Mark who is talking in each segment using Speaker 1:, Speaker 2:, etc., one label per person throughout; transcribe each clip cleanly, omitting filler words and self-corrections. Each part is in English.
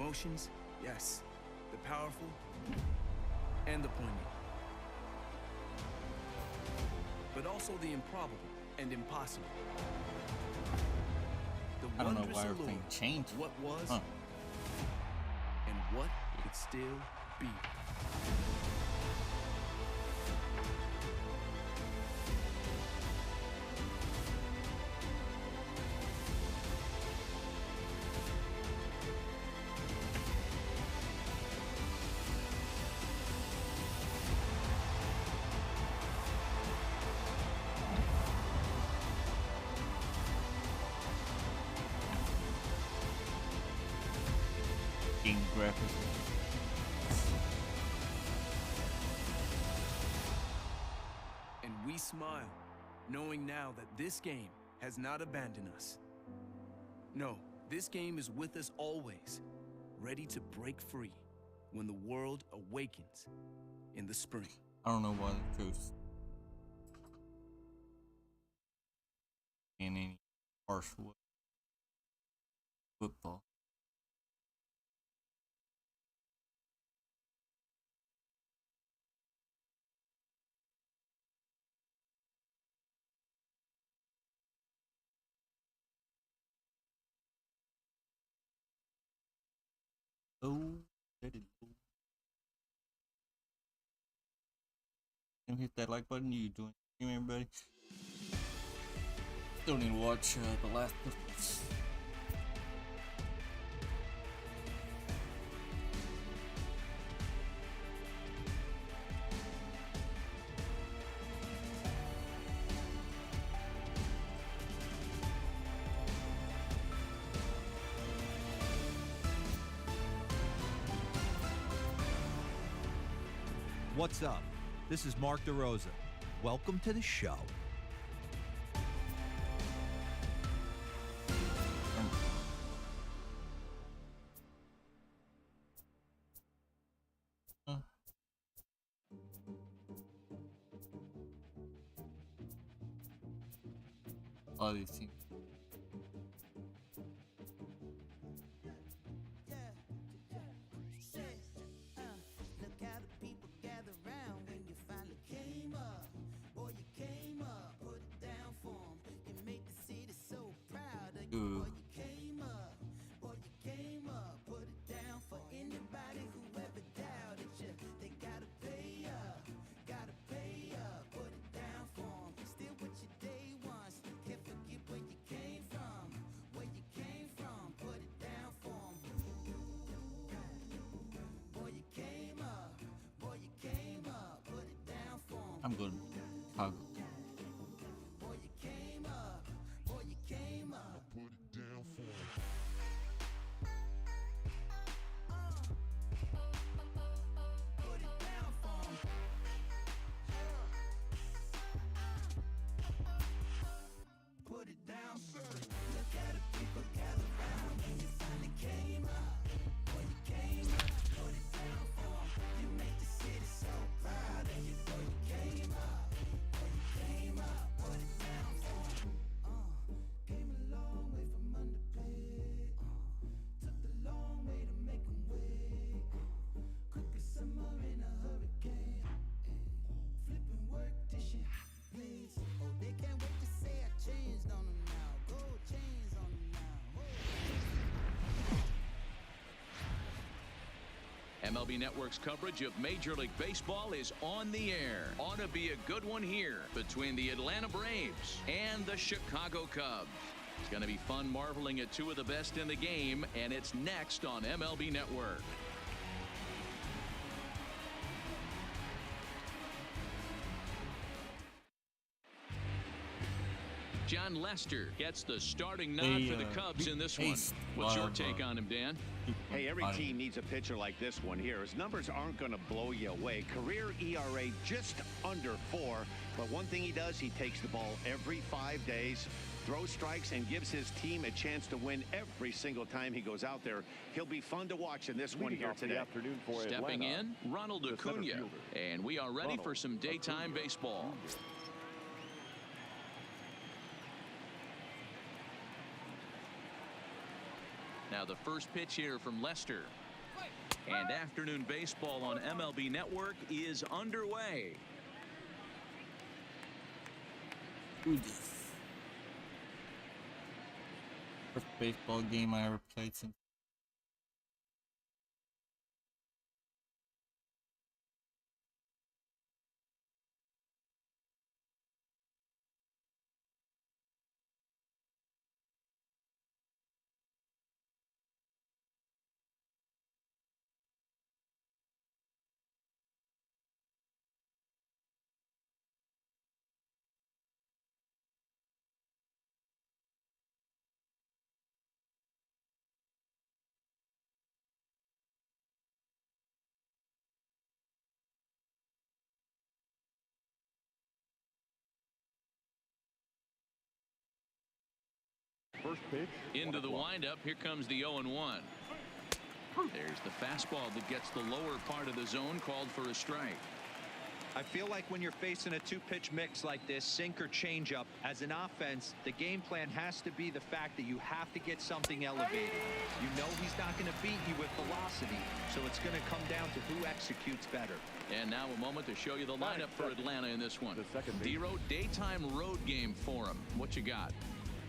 Speaker 1: emotions, yes. The powerful and the poignant. But also the improbable and impossible. The
Speaker 2: I don't know
Speaker 1: wondrous
Speaker 2: why
Speaker 1: allure
Speaker 2: everything changed.
Speaker 1: of what was
Speaker 2: Huh.
Speaker 1: and what could still be.
Speaker 2: Game graphics.
Speaker 1: And we smile, knowing now that this game has not abandoned us. No, this game is with us always, ready to break free when the world awakens in the spring.
Speaker 2: I don't know why they chose in any harsh way. Football. Oh, let it go. And hit that like button. You doing stream, everybody? Still need to watch the last.
Speaker 3: What's up? This is Mark DeRosa. Welcome to the show.
Speaker 2: All these teams. Ooh. I'm going to Chicago.
Speaker 4: MLB Network's coverage of Major League Baseball is on the air. Ought to be a good one here between the Atlanta Braves and the Chicago Cubs. It's going to be fun marveling at two of the best in the game, and it's next on MLB Network. John Lester gets the starting nod for the Cubs in this one. What's your take on him, Dan?
Speaker 5: Hey, every team needs a pitcher like this one here. His numbers aren't going to blow you away. Career ERA just under 4. But one thing he does, he takes the ball every 5 days, throws strikes, and gives his team a chance to win every single time he goes out there. He'll be fun to watch in this one here today.
Speaker 4: Stepping in, Ronald Acuna. And we are ready for some daytime baseball. Now the first pitch here from Lester. And afternoon baseball on MLB Network is underway.
Speaker 2: First baseball game I ever played since.
Speaker 6: First pitch.
Speaker 4: Into the windup. Here comes the 0-1. There's the fastball that gets the lower part of the zone, called for a strike.
Speaker 3: I feel like when you're facing a two-pitch mix like this, sink or changeup, as an offense, the game plan has to be the fact that you have to get something elevated. You know he's not going to beat you with velocity, so it's going to come down to who executes better.
Speaker 4: And now a moment to show you the lineup for Atlanta in this one.
Speaker 6: The second base.
Speaker 4: D-Road, daytime road game for him. What you got?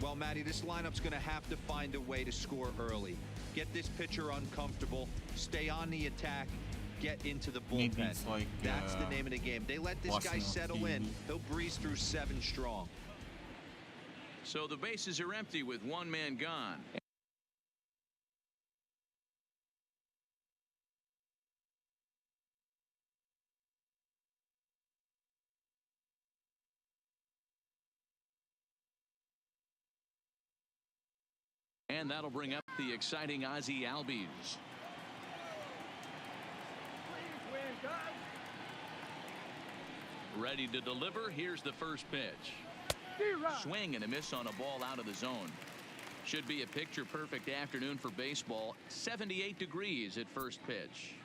Speaker 3: Well, Matty, this lineup's going to have to find a way to score early. Get this pitcher uncomfortable, stay on the attack, get into the
Speaker 2: Maybe
Speaker 3: bullpen.
Speaker 2: it's like,
Speaker 3: That's the name of the game. They let this guy
Speaker 2: Washington
Speaker 3: settle in.
Speaker 2: team.
Speaker 3: He'll breeze through 7 strong.
Speaker 4: So the bases are empty with one man gone. And that'll bring up the exciting Ozzie Albies. Ready to deliver. Here's the first pitch. Swing and a miss on a ball out of the zone. Should be a picture-perfect afternoon for baseball. 78 degrees at first pitch.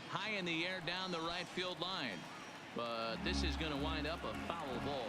Speaker 4: High in the air down the right field line. But this is going to wind up a foul ball.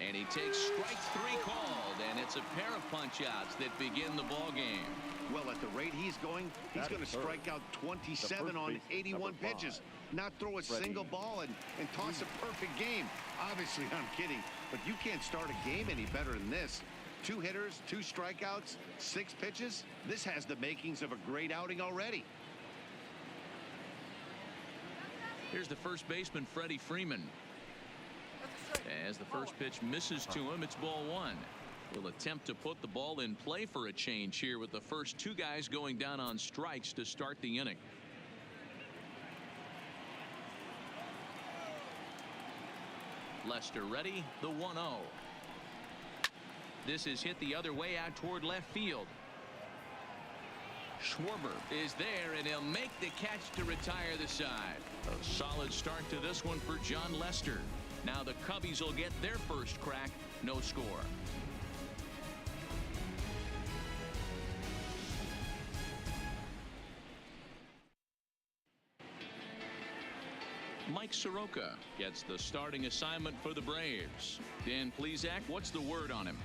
Speaker 4: And he takes strike 3 called, and it's a pair of punch-outs that begin the ball game.
Speaker 5: Well, at the rate he's going to strike out 27 on 81 pitches, not throw a single ball, and toss a perfect game. Obviously, I'm kidding, but you can't start a game any better than this. 2 hitters, 2 strikeouts, 6 pitches. This has the makings of a great outing already.
Speaker 4: Here's the first baseman, Freddie Freeman. As the first pitch misses to him, it's ball 1. He'll attempt to put the ball in play for a change here with the first 2 guys going down on strikes to start the inning. Lester ready, the 1-0. This is hit the other way out toward left field. Schwarber is there, and he'll make the catch to retire the side. A solid start to this one for John Lester. Now the Cubbies will get their first crack. No score. Mike Soroka gets the starting assignment for the Braves. Dan Plesac, what's the word on him?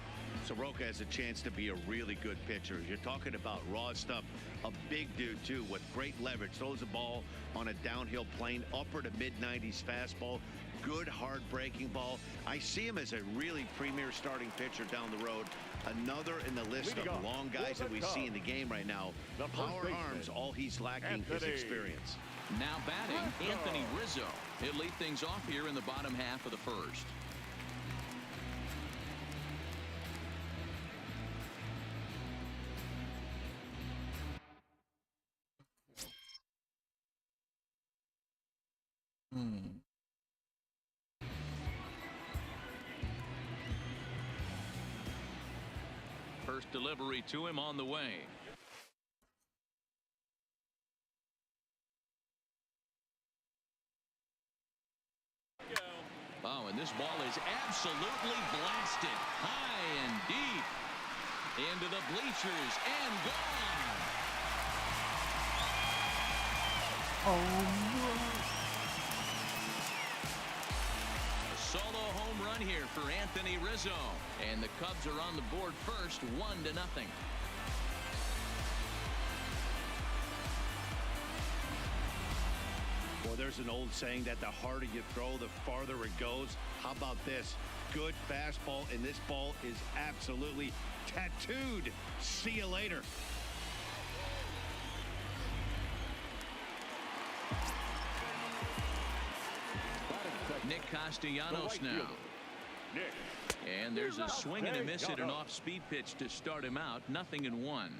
Speaker 5: Soroka has a chance to be a really good pitcher. You're talking about raw stuff. A big dude, too, with great leverage. Throws the ball on a downhill plane, upper to mid-90s fastball. Good, hard-breaking ball. I see him as a really premier starting pitcher down the road. Another in the list of long guys that we see in the game right now. Power arms, all he's lacking is experience.
Speaker 4: Now batting, Anthony Rizzo. He'll lead things off here in the bottom half of the first. First delivery to him on the way. now, and this ball is absolutely blasted high and deep into the bleachers and gone. A solo home run here for Anthony Rizzo, and the Cubs are on the board first, 1-0.
Speaker 5: Well, there's an old saying that the harder you throw, the farther it goes. How about this? Good fastball, and this ball is absolutely tattooed. See you later.
Speaker 4: Nick Castellanos now. And there's a swing and a miss at an off-speed pitch to start him out. 0-1.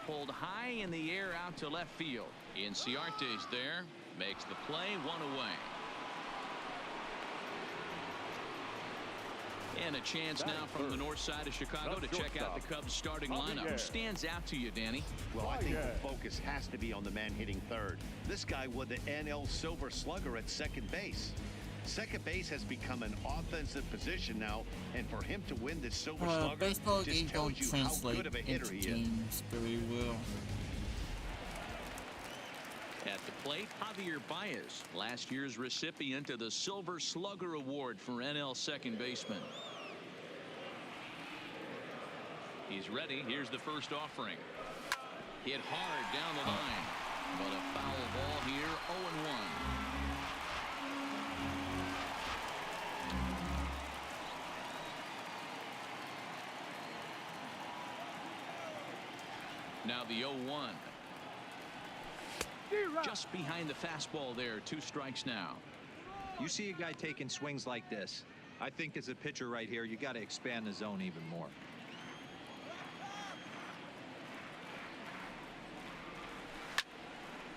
Speaker 4: Pulled high in the air out to left field. Inciarte's there. Makes the play, 1 away. And a chance now from the north side of Chicago to check out the Cubs starting lineup. Who stands out to you, Danny?
Speaker 5: Well, I think the focus has to be on the man hitting third. This guy was the NL Silver Slugger at second base. Second base has become an offensive position now, and for him to win this Silver Slugger
Speaker 2: baseball
Speaker 5: just
Speaker 2: games
Speaker 5: tells
Speaker 2: don't
Speaker 5: you how
Speaker 2: translate
Speaker 5: good of a hitter
Speaker 2: into
Speaker 5: he is.
Speaker 2: games very well.
Speaker 4: At the plate, Javier Baez, last year's recipient of the Silver Slugger Award for NL second baseman. He's ready. Here's the first offering. Hit hard down the line, but a foul ball here, 0-1. Now the 0-1. Just behind the fastball there. 2 strikes now.
Speaker 3: You see a guy taking swings like this. I think as a pitcher right here, you got to expand the zone even more.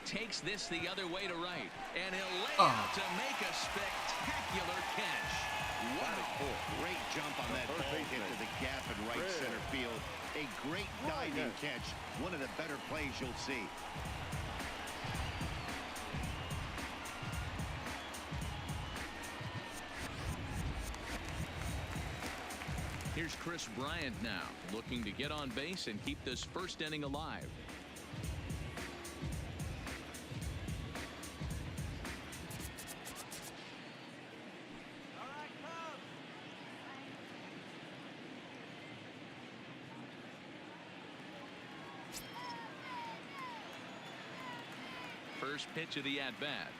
Speaker 4: Takes this the other way to right, and he'll lay out to make a spectacular catch.
Speaker 5: Wow. Great jump on that ball hit to the gap in right center field. A great diving catch. One of the better plays you'll see.
Speaker 4: Here's Chris Bryant now, looking to get on base and keep this first inning alive. First pitch of the at-bat.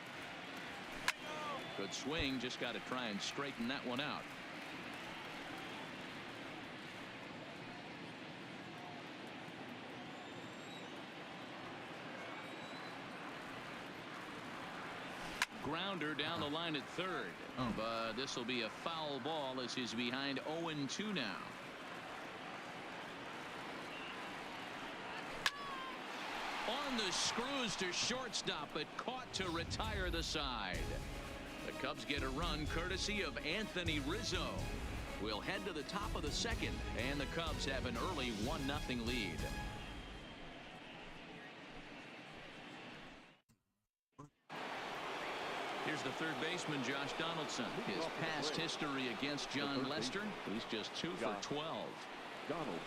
Speaker 4: Good swing, just got to try and straighten that one out. Grounder down the line at third, but this will be a foul ball as he's behind 0-2 now. On the screws to shortstop, but caught to retire the side. The Cubs get a run courtesy of Anthony Rizzo. We'll head to the top of the second, and the Cubs have an early 1-0 lead. Here's the third baseman, Josh Donaldson. His past history against John Lester, he's just 2 for 12.
Speaker 6: Donaldson.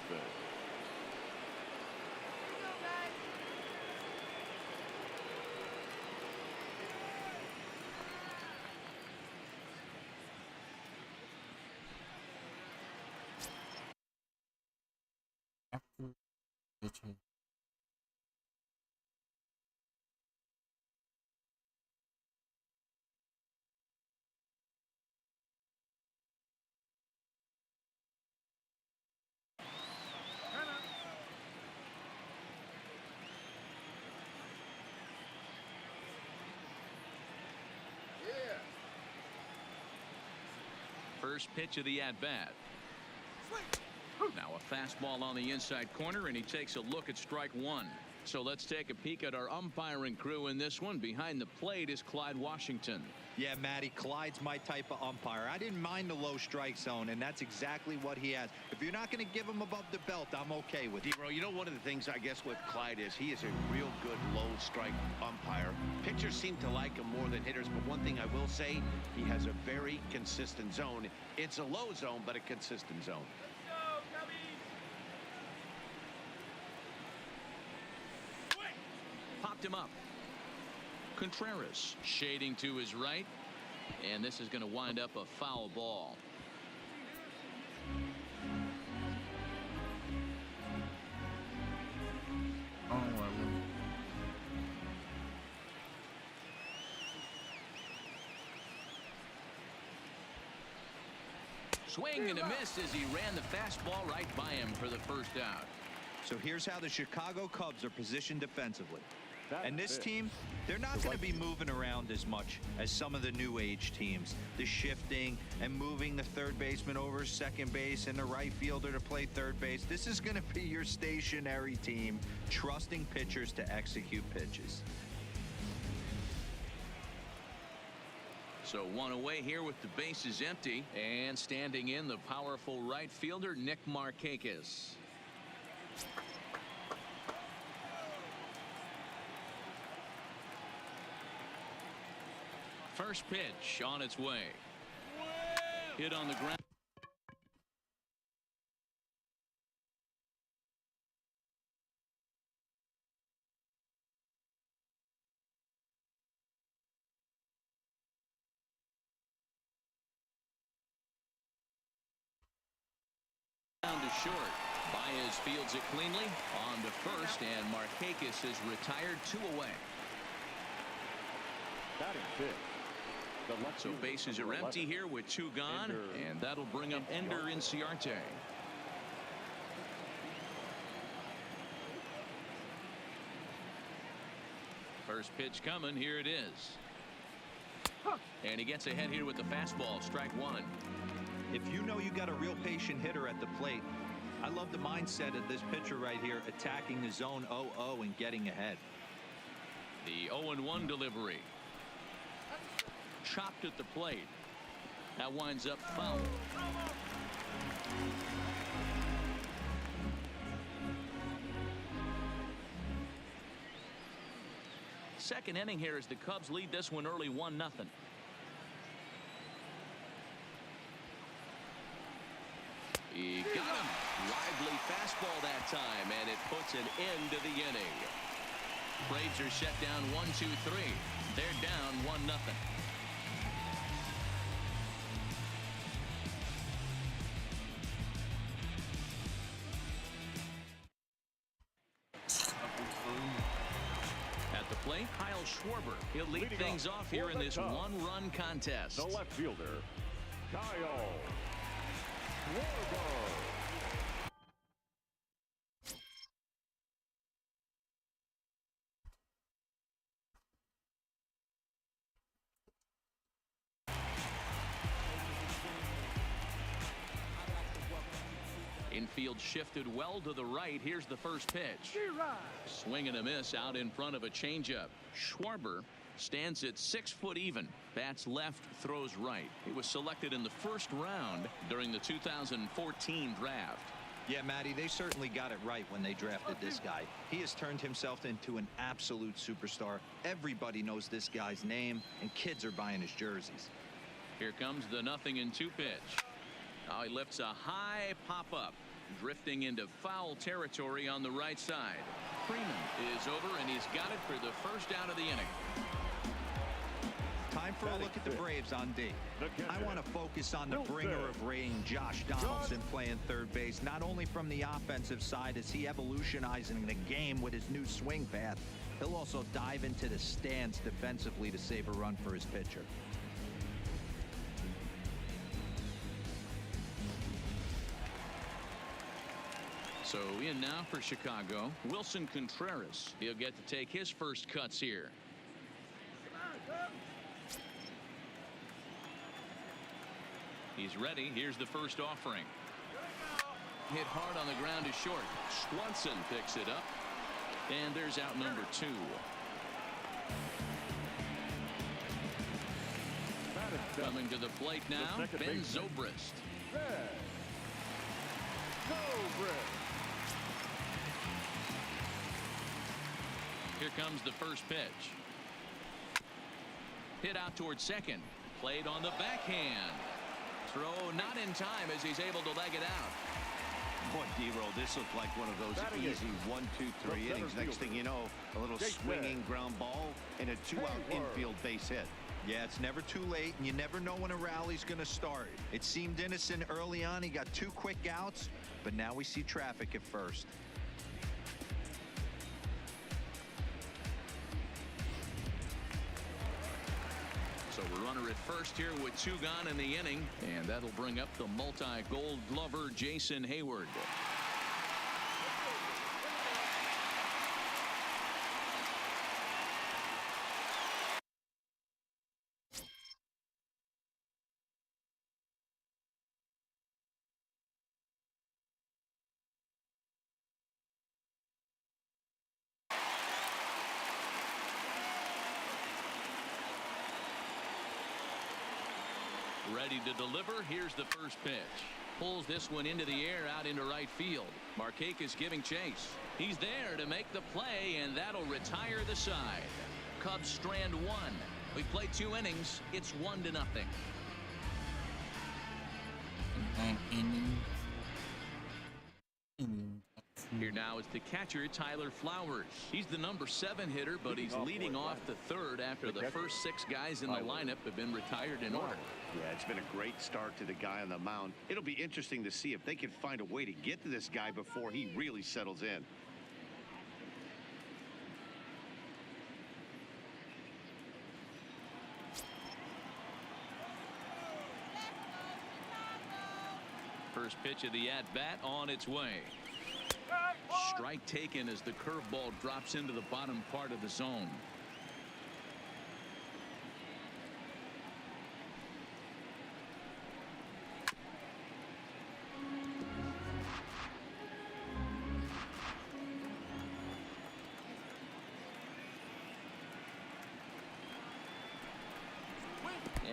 Speaker 2: After pitching.
Speaker 4: First pitch of the at-bat. Now a fastball on the inside corner, and he takes a look at strike 1. So let's take a peek at our umpiring crew in this one. Behind the plate is Clyde Washington.
Speaker 3: Yeah, Matty, Clyde's my type of umpire. I didn't mind the low strike zone, and that's exactly what he has. If you're not going to give him above the belt, I'm okay with it.
Speaker 5: D-Bro, you know, one of the things I guess with Clyde is he is a real good low strike umpire. Pitchers seem to like him more than hitters, but one thing I will say, he has a very consistent zone. It's a low zone, but a consistent zone.
Speaker 4: Popped him up. Contreras shading to his right, and this is going to wind up a foul ball.
Speaker 2: Oh, well.
Speaker 4: Swing and a miss as he ran the fastball right by him for the first out.
Speaker 3: So here's how the Chicago Cubs are positioned defensively. And this team, they're not going to be moving around as much as some of the new age teams. The shifting and moving the third baseman over second base and the right fielder to play third base. This is going to be your stationary team, trusting pitchers to execute pitches.
Speaker 4: So one away here with the bases empty, and standing in the powerful right fielder Nick Markakis. First pitch on its way. Hit on the ground. Down to short. Baez fields it cleanly on to first, and Markakis is retired 2 away.
Speaker 6: Batting fifth.
Speaker 4: So bases are empty here with 2 gone, and that'll bring up Ender Inciarte. First pitch coming. Here it is. And he gets ahead here with the fastball. Strike 1.
Speaker 3: If you know you got a real patient hitter at the plate, I love the mindset of this pitcher right here, attacking the zone 0-0 and getting ahead.
Speaker 4: The 0-1 delivery. Chopped at the plate. That winds up foul. Second inning here as the Cubs lead this one early 1-0. He got him. Lively fastball that time, and it puts an end to the inning. Braves are set down 1-2-3. They're down 1-0. At the plate, Kyle Schwarber. He'll lead things off here in this one-run contest.
Speaker 6: The left fielder, Kyle Schwarber.
Speaker 4: Infield shifted well to the right. Here's the first pitch. Swing and a miss out in front of a changeup. Schwarber stands at 6 foot even. Bats left, throws right. He was selected in the first round during the 2014 draft.
Speaker 3: Yeah, Matty, they certainly got it right when they drafted this guy. He has turned himself into an absolute superstar. Everybody knows this guy's name, and kids are buying his jerseys.
Speaker 4: Here comes the 0-2 pitch. Now he lifts a high pop-up, drifting into foul territory on the right side. Freeman is over, and he's got it for the first out of the inning.
Speaker 3: Time for a look at the Braves on D. I want to focus on the bringer of rain, Josh Donaldson, playing third base, not only from the offensive side as he evolutionizing the game with his new swing path, he'll also dive into the stands defensively to save a run for his pitcher.
Speaker 4: So in now for Chicago, Wilson Contreras. He'll get to take his first cuts here. He's ready. Here's the first offering. Hit hard on the ground to short. Swanson picks it up. And there's out number 2. Coming to the plate now, Ben Zobrist. Here comes the first pitch. Hit out towards second. Played on the backhand. Throw not in time as he's able to leg it out.
Speaker 5: Boy, D-Roll, this looked like one of those easy 1, 2, 3 innings. Next thing you know, a little swinging ground ball and a 2-out infield base hit.
Speaker 3: Yeah, it's never too late, and you never know when a rally's going to start. It seemed innocent early on. He got 2 quick outs, but now we see traffic at first.
Speaker 4: So we're runner at first here with 2 gone in the inning, and that'll bring up the multi-gold glover Jason Hayward. Ready to deliver. Here's the first pitch. Pulls this one into the air out into right field. Markakis giving chase. He's there to make the play, and that'll retire the side. Cubs strand 1. We played 2 innings. It's 1-0. Here now is the catcher, Tyler Flowers. He's the number 7 hitter, but he's leading off the 3rd after the first 6 guys in the lineup have been retired in order.
Speaker 5: Yeah, it's been a great start to the guy on the mound. It'll be interesting to see if they can find a way to get to this guy before he really settles in.
Speaker 4: First pitch of the at-bat on its way. Strike taken as the curveball drops into the bottom part of the zone.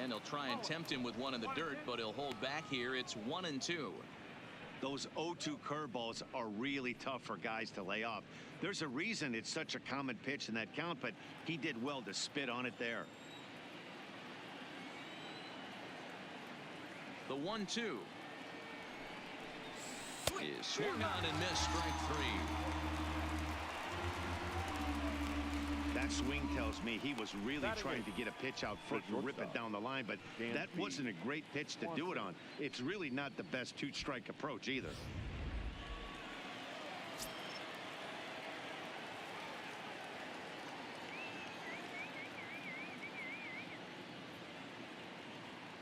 Speaker 4: And he'll try and tempt him with one in the dirt, but he'll hold back here. It's 1-2.
Speaker 5: Those 0-2 curveballs are really tough for guys to lay off. There's a reason it's such a common pitch in that count, but he did well to spit on it there.
Speaker 4: The 1-2 is swung on and missed. Strike 3.
Speaker 5: That swing tells me he was really trying to get a pitch out front and rip it down the line, but that wasn't a great pitch to do it on. It's really not the best 2-strike approach either.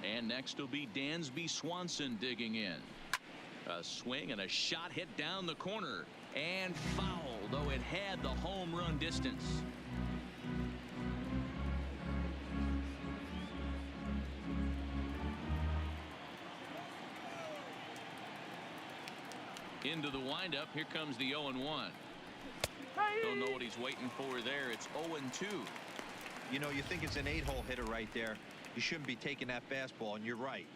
Speaker 4: And next will be Dansby Swanson digging in. A swing and a shot hit down the corner and foul, though it had the home run distance. Into the windup. Here comes the 0-1. Don't know what he's waiting for there. It's 0-2.
Speaker 3: You know, you think it's an 8-hole hitter right there. You shouldn't be taking that fastball, and you're right.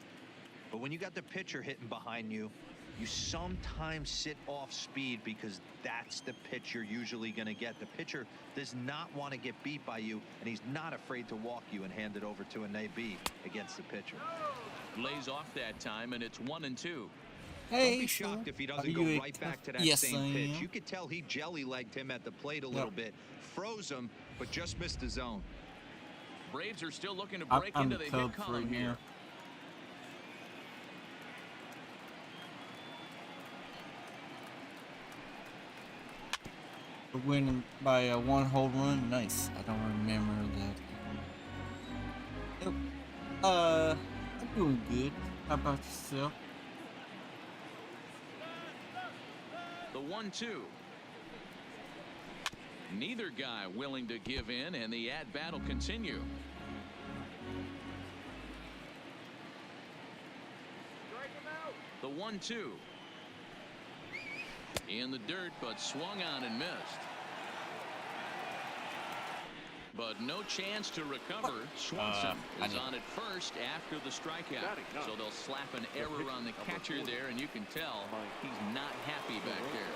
Speaker 3: But when you got the pitcher hitting behind you, you sometimes sit off speed because that's the pitch you're usually going to get. The pitcher does not want to get beat by you, and he's not afraid to walk you and hand it over to an AB against the pitcher.
Speaker 4: Lays off that time, and it's 1-2.
Speaker 3: Hey, don't be shocked if he doesn't go right back to that same pitch.
Speaker 2: Am.
Speaker 3: You could tell he jelly-legged him at the plate a little bit, froze him, but just missed the zone.
Speaker 4: Braves are still looking to break into the hit column here.
Speaker 2: We're winning by a 1 run. Nice. I don't remember that. Yep. I'm doing good. How about yourself?
Speaker 4: The 1-2. Neither guy willing to give in, and the at-bat will continue. The 1-2. In the dirt, but swung on and missed. But no chance to recover. Swanson is on at first after the strikeout. So they'll slap an error on the catcher there, and you can tell he's not happy back there.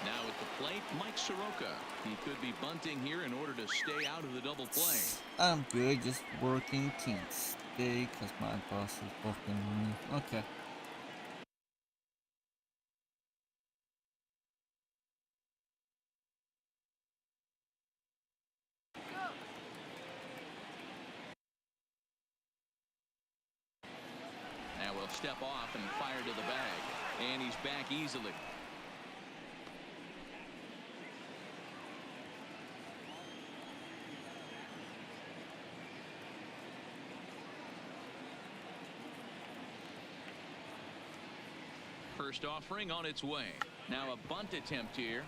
Speaker 4: Now at the plate, Mike Soroka. He could be bunting here in order to stay out of the double play.
Speaker 2: I'm good, just working. Can't stay because my boss is fucking me. Okay.
Speaker 4: Now we'll step off and fire to the bag. And he's back easily. First offering on its way. Now a bunt attempt here.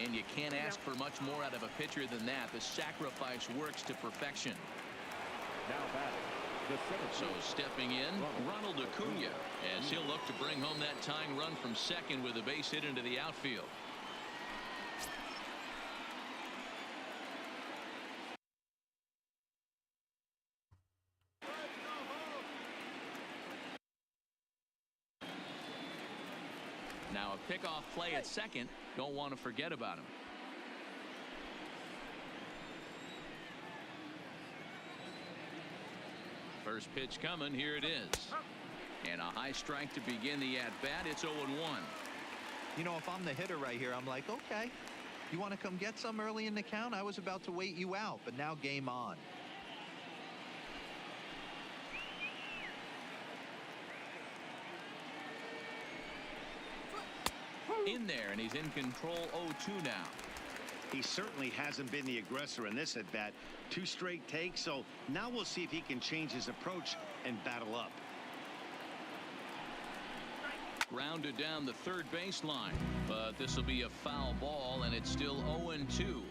Speaker 4: And you can't ask for much more out of a pitcher than that. The sacrifice works to perfection.
Speaker 6: Now batting, the center
Speaker 4: So stepping in, Ronald Acuna, as he'll look to bring home that tying run from second with a base hit into the outfield. Now a pickoff play at second. Don't want to forget about him. First pitch coming. Here it is. And a high strike to begin the at-bat. It's 0-1.
Speaker 3: You know, if I'm the hitter right here, I'm like, okay, you want to come get some early in the count? I was about to wait you out, but now game on.
Speaker 4: In there, and he's in control. 0-2 now.
Speaker 5: He certainly hasn't been the aggressor in this at bat. 2 straight takes, so now we'll see if he can change his approach and battle up.
Speaker 4: Grounded down the third baseline, but this will be a foul ball, and it's still 0-2.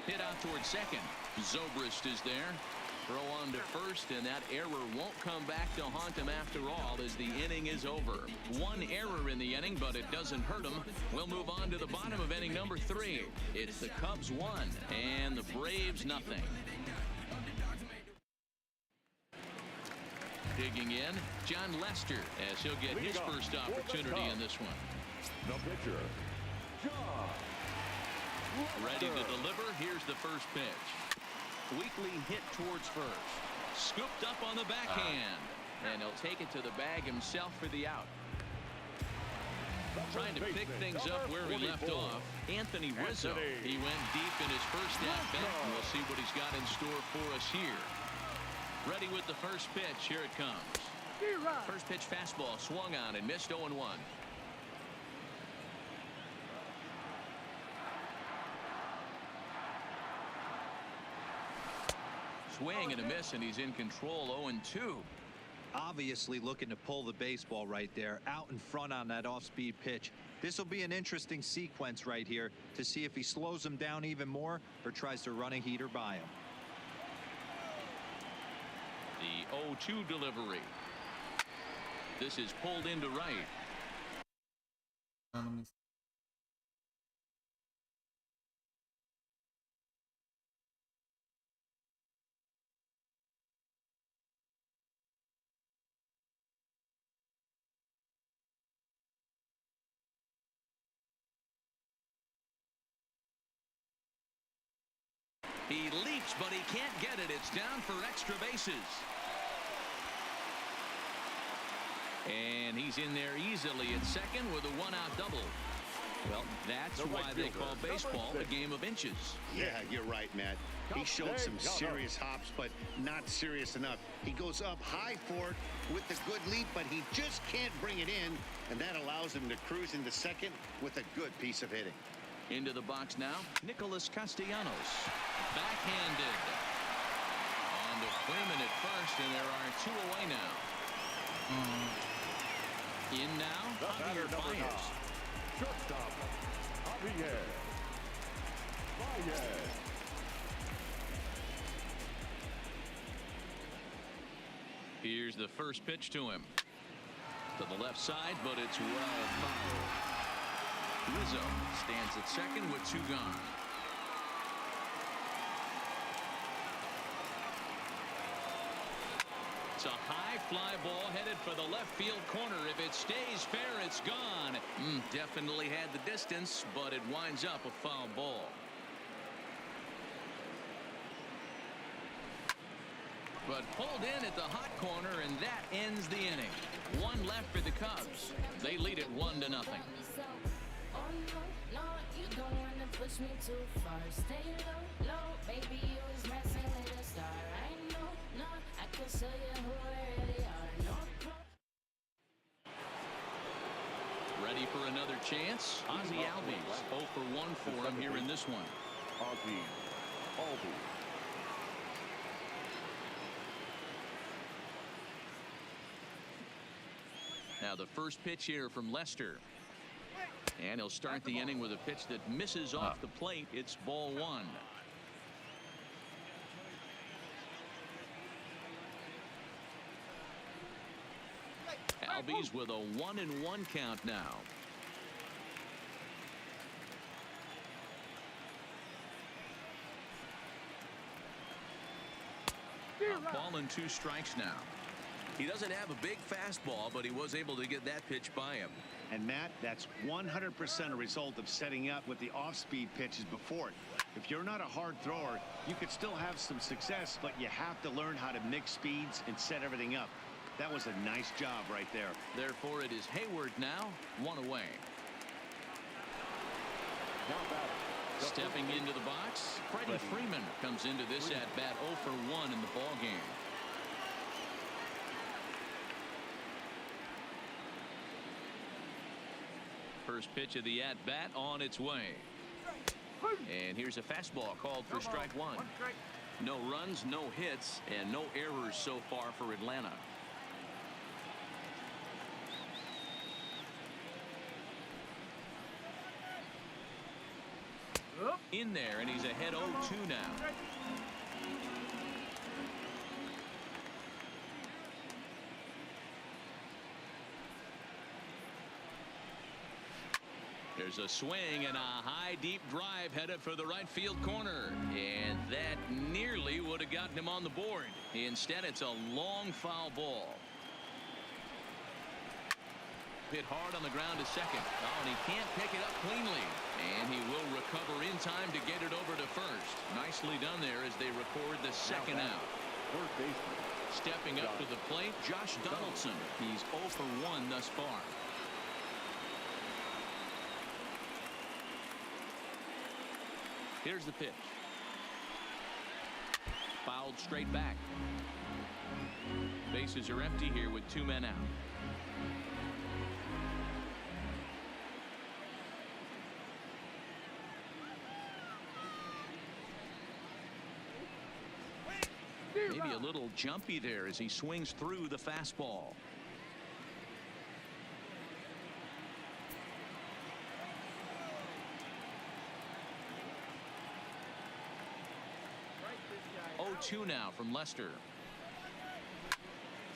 Speaker 4: Hit out towards second. Zobrist is there. Throw on to first, and that error won't come back to haunt him after all as the inning is over. 1 error in the inning, but it doesn't hurt him. We'll move on to the bottom of inning number 3. It's the Cubs 1 and the Braves nothing. Digging in, John Lester, as he'll get his first opportunity in this one.
Speaker 6: The pitcher, John.
Speaker 4: Ready to deliver. Here's the first pitch. Weakly hit towards first. Scooped up on the backhand. And he'll take it to the bag himself for the out. Trying to pick things up where he left off. Anthony Rizzo. He went deep in his first at-bat. And we'll see what he's got in store for us here. Ready with the first pitch. Here it comes. First pitch fastball swung on and missed. 0-1. Swing and a miss, and he's in control. 0-2.
Speaker 3: Obviously looking to pull the baseball right there out in front on that off-speed pitch. This will be an interesting sequence right here to see if he slows him down even more or tries to run a heater by him.
Speaker 4: The 0-2 delivery. This is pulled into right. He leaps, but he can't get it. It's down for extra bases. And he's in there easily at second with a 1-out double. Well, that's why they call baseball a game of inches.
Speaker 5: Yeah, you're right, Matt. He showed some serious hops, but not serious enough. He goes up high for it with a good leap, but he just can't bring it in, and that allows him to cruise into second with a good piece of hitting.
Speaker 4: Into the box now, Nicholas Castellanos. Backhanded. to Freeman at first, and there are 2 away now. In now,
Speaker 6: The batter,
Speaker 4: Javier
Speaker 6: number 9.
Speaker 4: Baez.
Speaker 6: Shortstop, Javier Baez.
Speaker 4: Here's the first pitch to him. To the left side, but it's well fouled. Rizzo stands at second with 2 gone. It's a high fly ball headed for the left field corner. If it stays fair, it's gone. Definitely had the distance, but it winds up a foul ball. But pulled in at the hot corner, and that ends the inning. 1 left for the Cubs. They lead it 1-0. Push me too far, stay low, low, baby, you was messing with a star. I know, no, I can show you who I really are. No. Ready for another chance? Ozzie Albies, 0 for 1 for him here in this one.
Speaker 6: Ozzie Albies.
Speaker 4: Now the first pitch here from Lester. And he'll start the inning with a pitch that misses off the plate. It's ball 1. Albies with a 1-1 count now. A ball and 2 strikes now. He doesn't have a big fastball, but he was able to get that pitch by him.
Speaker 5: And Matt, that's 100% a result of setting up with the off-speed pitches before it. If you're not a hard thrower, you could still have some success, but you have to learn how to mix speeds and set everything up. That was a nice job right there.
Speaker 4: Therefore, it is Hayward now, 1 away. Stepping into the box, Freddie Freeman comes into this at-bat 0 for 1 in the ballgame. First pitch of the at-bat on its way. And here's a fastball called for strike 1. No runs, no hits, and no errors so far for Atlanta. In there, and he's ahead 0-2 now. There's a swing and a high deep drive headed for the right field corner, and that nearly would have gotten him on the board. Instead, it's a long foul ball. Hit hard on the ground to second. Oh, and he can't pick it up cleanly, and he will recover in time to get it over to first. Nicely done there as they record the second out. Stepping up to the plate, Josh Donaldson. He's 0 for 1 thus far. Here's the pitch. Fouled straight back. Bases are empty here with 2 men out. Maybe a little jumpy there as he swings through the fastball. Oh, 2 now from Lester.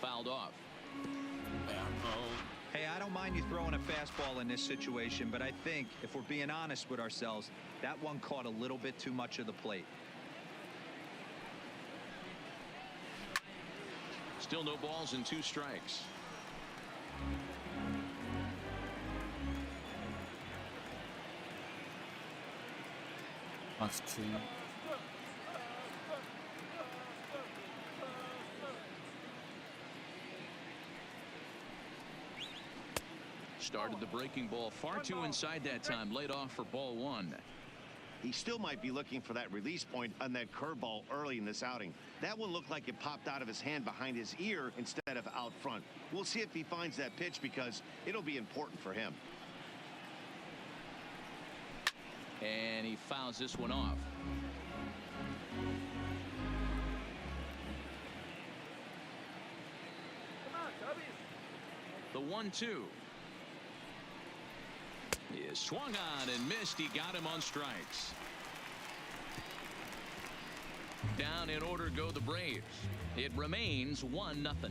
Speaker 4: Fouled off.
Speaker 3: Hey, I don't mind you throwing a fastball in this situation, but I think if we're being honest with ourselves, that one caught a little bit too much of the plate.
Speaker 4: Still no balls and 2 strikes.
Speaker 2: That's 2.
Speaker 4: Started the breaking ball far too inside that time. Laid off for ball 1.
Speaker 5: He still might be looking for that release point on that curveball early in this outing. That one looked like it popped out of his hand behind his ear instead of out front. We'll see if he finds that pitch because it'll be important for him.
Speaker 4: And he fouls this one off. The 1-2. He is swung on and missed. He got him on strikes. Down in order go the Braves. It remains 1-0.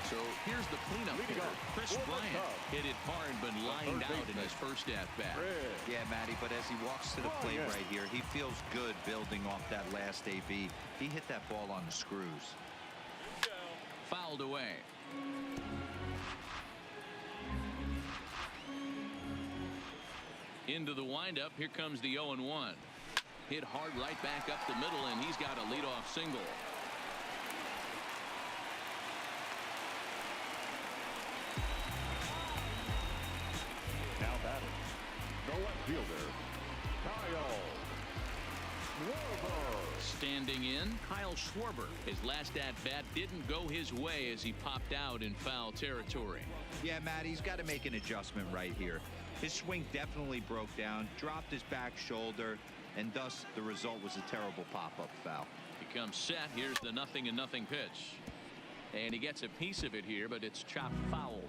Speaker 4: So here's the cleanup hitter. Chris Bryant hit it hard but lined out in his first at-bat.
Speaker 3: Yeah, Matty, but as he walks to the plate right here, he feels good building off that last AB. He hit that ball on the screws.
Speaker 4: Fouled away. Into the windup. Here comes the 0-1. Hit hard right back up the middle, and he's got a leadoff single.
Speaker 6: Now batting, the left fielder, Kyle Schwarber.
Speaker 4: Standing in, Kyle Schwarber. His last at-bat didn't go his way as he popped out in foul territory.
Speaker 3: Yeah, Matt, he's got to make an adjustment right here. His swing definitely broke down, dropped his back shoulder, and thus the result was a terrible pop-up foul.
Speaker 4: He comes set. Here's the 0-0 pitch. And he gets a piece of it here, but it's chopped foul.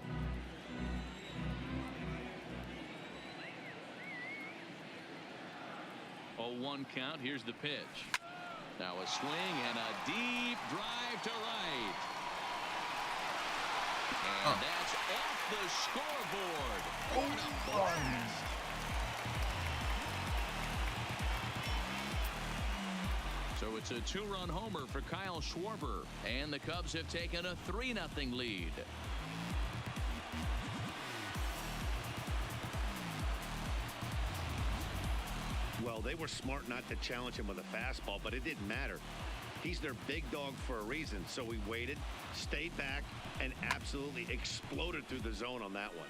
Speaker 4: Oh, 1 count. Here's the pitch. Now a swing and a deep drive to right. And that's off the scoreboard. What a blast. So it's a 2-run homer for Kyle Schwarber. And the Cubs have taken a 3-0 lead.
Speaker 5: Well, they were smart not to challenge him with a fastball, but it didn't matter. He's their big dog for a reason, so he waited, stayed back, and absolutely exploded through the zone on that one.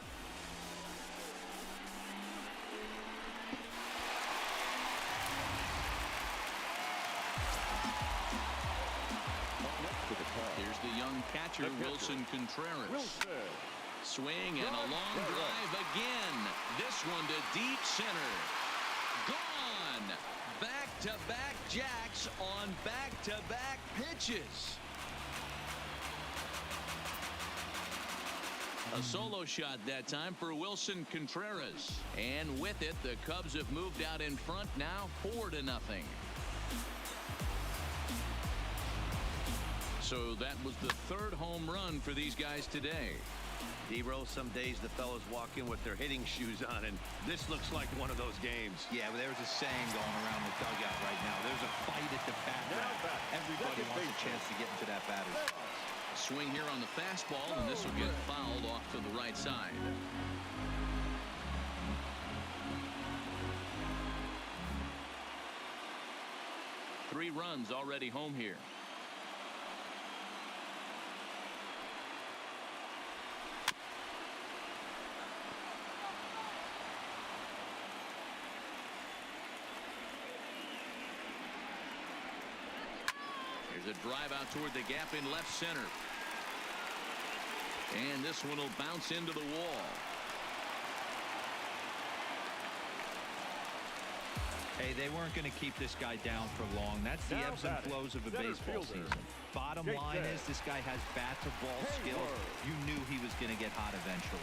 Speaker 4: Here's the young catcher, Wilson Contreras. Swing and a long drive again. This one to deep center. Gone. Back-to-back jacks on back-to-back pitches. A solo shot that time for Wilson Contreras. And with it, the Cubs have moved out in front now 4-0. So that was the 3rd home run for these guys today.
Speaker 5: D-Rose, some days the fellas walk in with their hitting shoes on, and this looks like one of those games.
Speaker 3: Yeah, but there's a saying going around the dugout right now. There's a fight at the bat rack. Everybody wants a chance to get into that batter's box.
Speaker 4: Swing here on the fastball, and this will get fouled off to the right side. Three runs already home here. There's a drive out toward the gap in left center. And this one will bounce into the wall.
Speaker 3: Hey, they weren't going to keep this guy down for long. That's the ebbs and flows of a baseball season. Bottom line is this guy has bat-to-ball skills. You knew he was going to get hot eventually.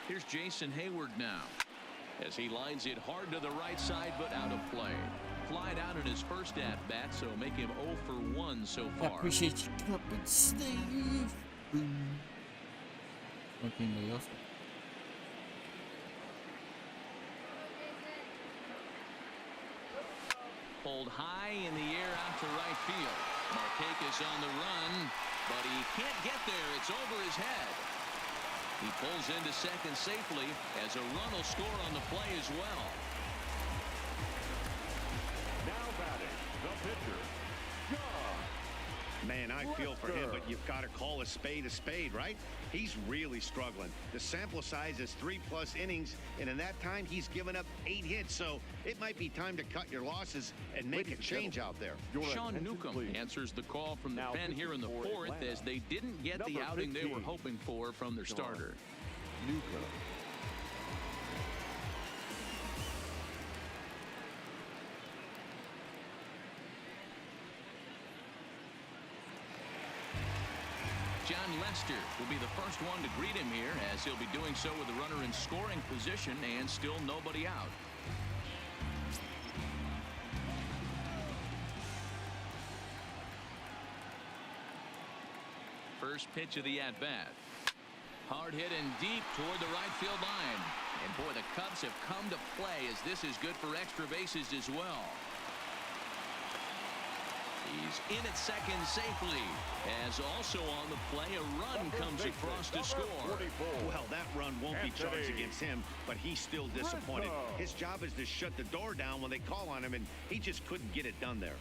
Speaker 4: Here's Jason Hayward now as he lines it hard to the right side, but out of play. Flied out in his first at-bat, so make him 0 for 1 so far.
Speaker 2: I appreciate you coming, Steve. Okay, else.
Speaker 4: Pulled high in the air out to right field. Markakis on the run, but he can't get there. It's over his head. He pulls into second safely as a run will score on the play as well.
Speaker 6: Now batting, the pitcher, John
Speaker 5: Man, I feel for him, but you've got to call a spade, right? He's really struggling. The sample size is 3+ innings, and in that time, he's given up 8 hits. So it might be time to cut your losses and make a change out there.
Speaker 4: Sean Newcomb answers the call from the pen here in the 4th as they didn't get the outing they were hoping for from their starter.
Speaker 6: Newcomb.
Speaker 4: John Lester will be the first one to greet him here, as he'll be doing so with the runner in scoring position and still nobody out. First pitch of the at-bat. Hard hit and deep toward the right field line. And boy, the Cubs have come to play, as this is good for extra bases as well. He's in at second safely, as also on the play a run comes across to score.
Speaker 5: Well, that run won't be charged against him, but he's still disappointed. His job is to shut the door down when they call on him, and he just couldn't get it done there.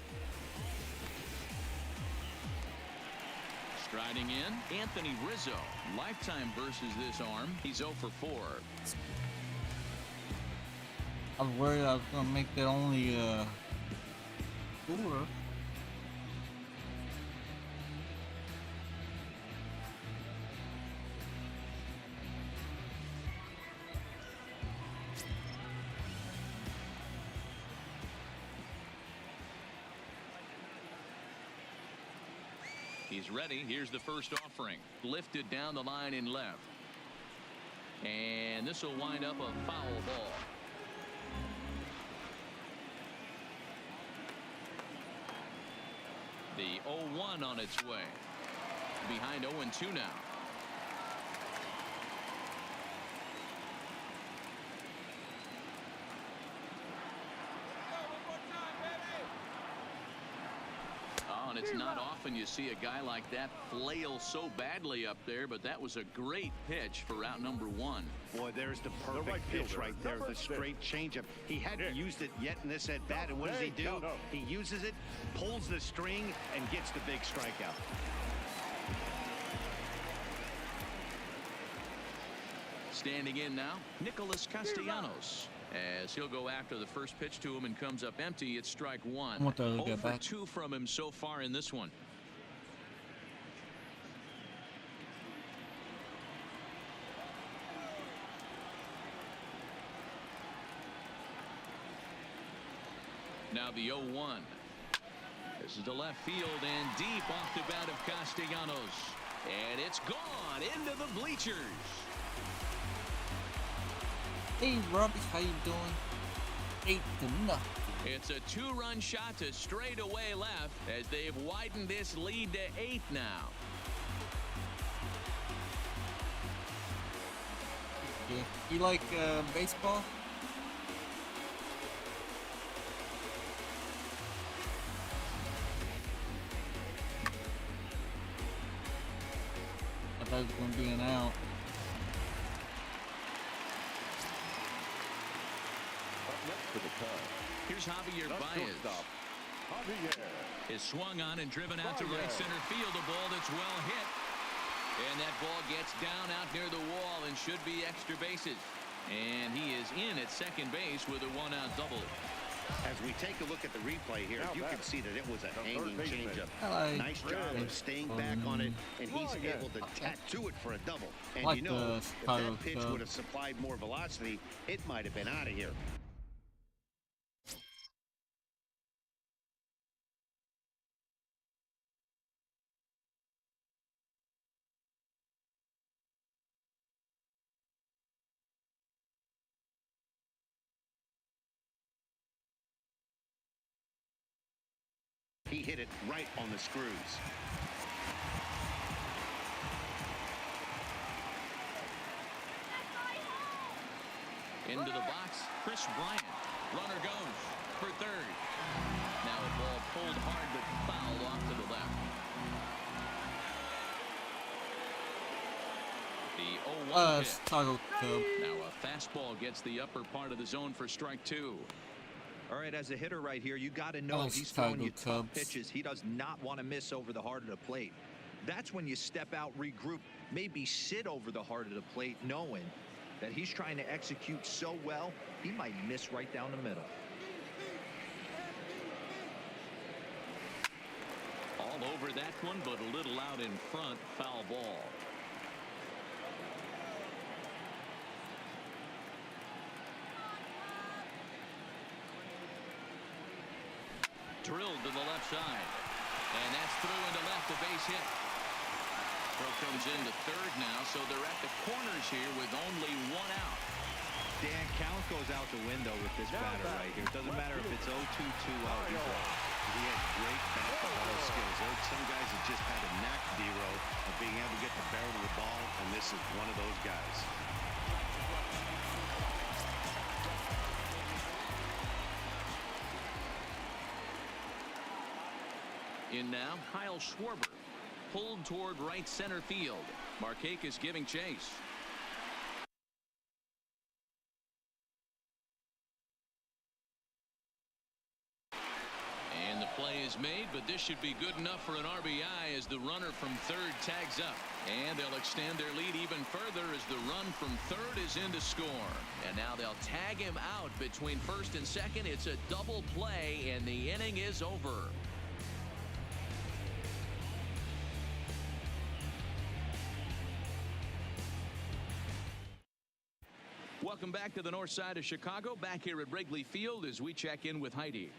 Speaker 4: Striding in, Anthony Rizzo. Lifetime versus this arm. He's 0 for 4.
Speaker 2: I was worried I was going to make that only 4.
Speaker 4: He's ready. Here's the first offering. Lifted down the line in left. And this will wind up a foul ball. The 0-1 on its way. Behind 0-2 now. And it's not often you see a guy like that flail so badly up there, but that was a great pitch for out number 1.
Speaker 5: Boy, there's the perfect pitch right there, the straight changeup. He hadn't used it yet in this at bat, and what does he do? He uses it, pulls the string, and gets the big strikeout.
Speaker 4: Standing in now, Nicholas Castellanos. As he'll go after the first pitch to him and comes up empty, it's strike 1. 0 for 2 from him so far in this one. Now the 0-1. This is the left field and deep off the bat of Castellanos. And it's gone into the bleachers.
Speaker 2: Hey, Robbie, how you doing? 8-0.
Speaker 4: It's a 2-run shot to straightaway left as they've widened this lead to 8 now.
Speaker 2: Yeah. You like baseball? I thought it was going to be an out.
Speaker 4: Here's Javier Baez. Is swung on and driven out to right center field. A ball that's well hit. And that ball gets down out near the wall and should be extra bases. And he is in at second base with a 1-out double.
Speaker 5: As we take a look at the replay here, you can see that it was a hanging changeup. Nice job of staying back on it, and he's able to tack to it for a double. And
Speaker 2: like
Speaker 5: you know, if that pitch would have supplied more velocity, it might have been out of here. He hit it right on the screws.
Speaker 4: Into the box, Chris Bryant. Runner goes for third. Now a ball pulled hard but fouled off to the left. The 0-1 pitch. Now a fastball gets the upper part of the zone for strike 2.
Speaker 3: All right, as a hitter right here, you got to know
Speaker 2: Oh,
Speaker 3: if he's throwing you
Speaker 2: Chicago
Speaker 3: tough
Speaker 2: Cubs.
Speaker 3: pitches, he does not want to miss over the heart of the plate. That's when you step out, regroup, maybe sit over the heart of the plate, knowing that he's trying to execute so well, he might miss right down the middle.
Speaker 4: All over that one, but a little out in front. Foul ball. Drilled to the left side. And that's through into left, a base hit. Throw comes into third now, so they're at the corners here with only one out.
Speaker 3: Dan, count goes out the window with this batter right here. It doesn't matter if it's 0-2, 2-out.
Speaker 5: He has great bat-to-ball skills. There are some guys that just had a knack, D-Row, of being able to get the barrel of the ball, and this is one of those guys.
Speaker 4: In now, Kyle Schwarber. Pulled toward right center field. Markakis giving chase. And the play is made, but this should be good enough for an RBI as the runner from third tags up. And they'll extend their lead even further as the run from third is in to score. And now they'll tag him out between first and second. It's a double play, and the inning is over. Welcome back to the north side of Chicago. Back here at Wrigley Field as we check in with Heidi.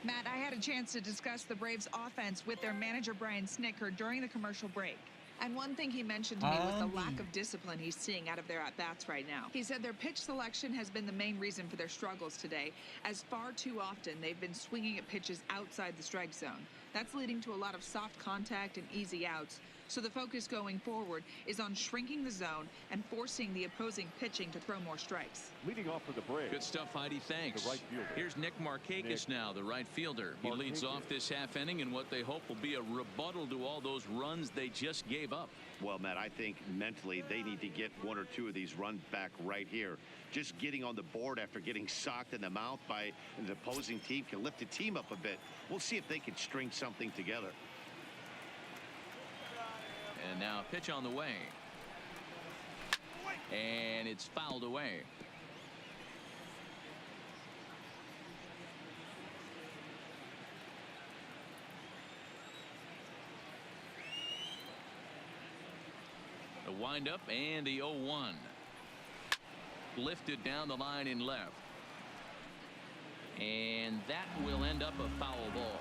Speaker 7: Matt, I had a chance to discuss the Braves offense with their manager, Brian Snitker, during the commercial break. And one thing he mentioned to me was the lack of discipline he's seeing out of their at-bats right now. He said their pitch selection has been the main reason for their struggles today, as far too often they've been swinging at pitches outside the strike zone. That's leading to a lot of soft contact and easy outs. So the focus going forward is on shrinking the zone and forcing the opposing pitching to throw more strikes.
Speaker 6: Leading off for the Braves.
Speaker 4: Good stuff, Heidi. Thanks.
Speaker 6: The right fielder.
Speaker 4: Here's Nick Markakis now, the right fielder. He leads off this half inning in what they hope will be a rebuttal to all those runs they just gave up.
Speaker 5: Well, Matt, I think mentally they need to get one or two of these runs back right here. Just getting on the board after getting socked in the mouth by an opposing team can lift the team up a bit. We'll see if they can string something together.
Speaker 4: And now a pitch on the way. And it's fouled away. The windup and the 0-1. Lifted down the line in left. And that will end up a foul ball.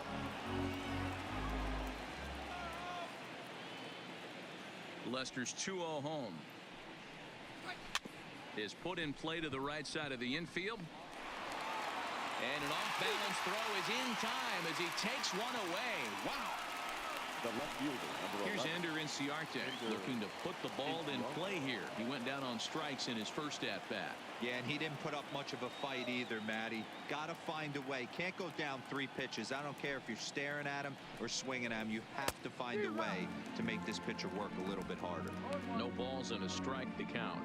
Speaker 4: Lester's 2-0 home is put in play to the right side of the infield. And an off-balance throw is in time as he takes one away. Wow.
Speaker 6: The left fielder, number
Speaker 4: Here's
Speaker 6: 11.
Speaker 4: Ender Inciarte looking to put the ball in play here. He went down on strikes in his first at-bat.
Speaker 3: Yeah, and he didn't put up much of a fight either, Matty. Got to find a way. Can't go down 3 pitches. I don't care if you're staring at him or swinging at him. You have to find a way to make this pitcher work a little bit harder.
Speaker 4: No balls and a strike to count.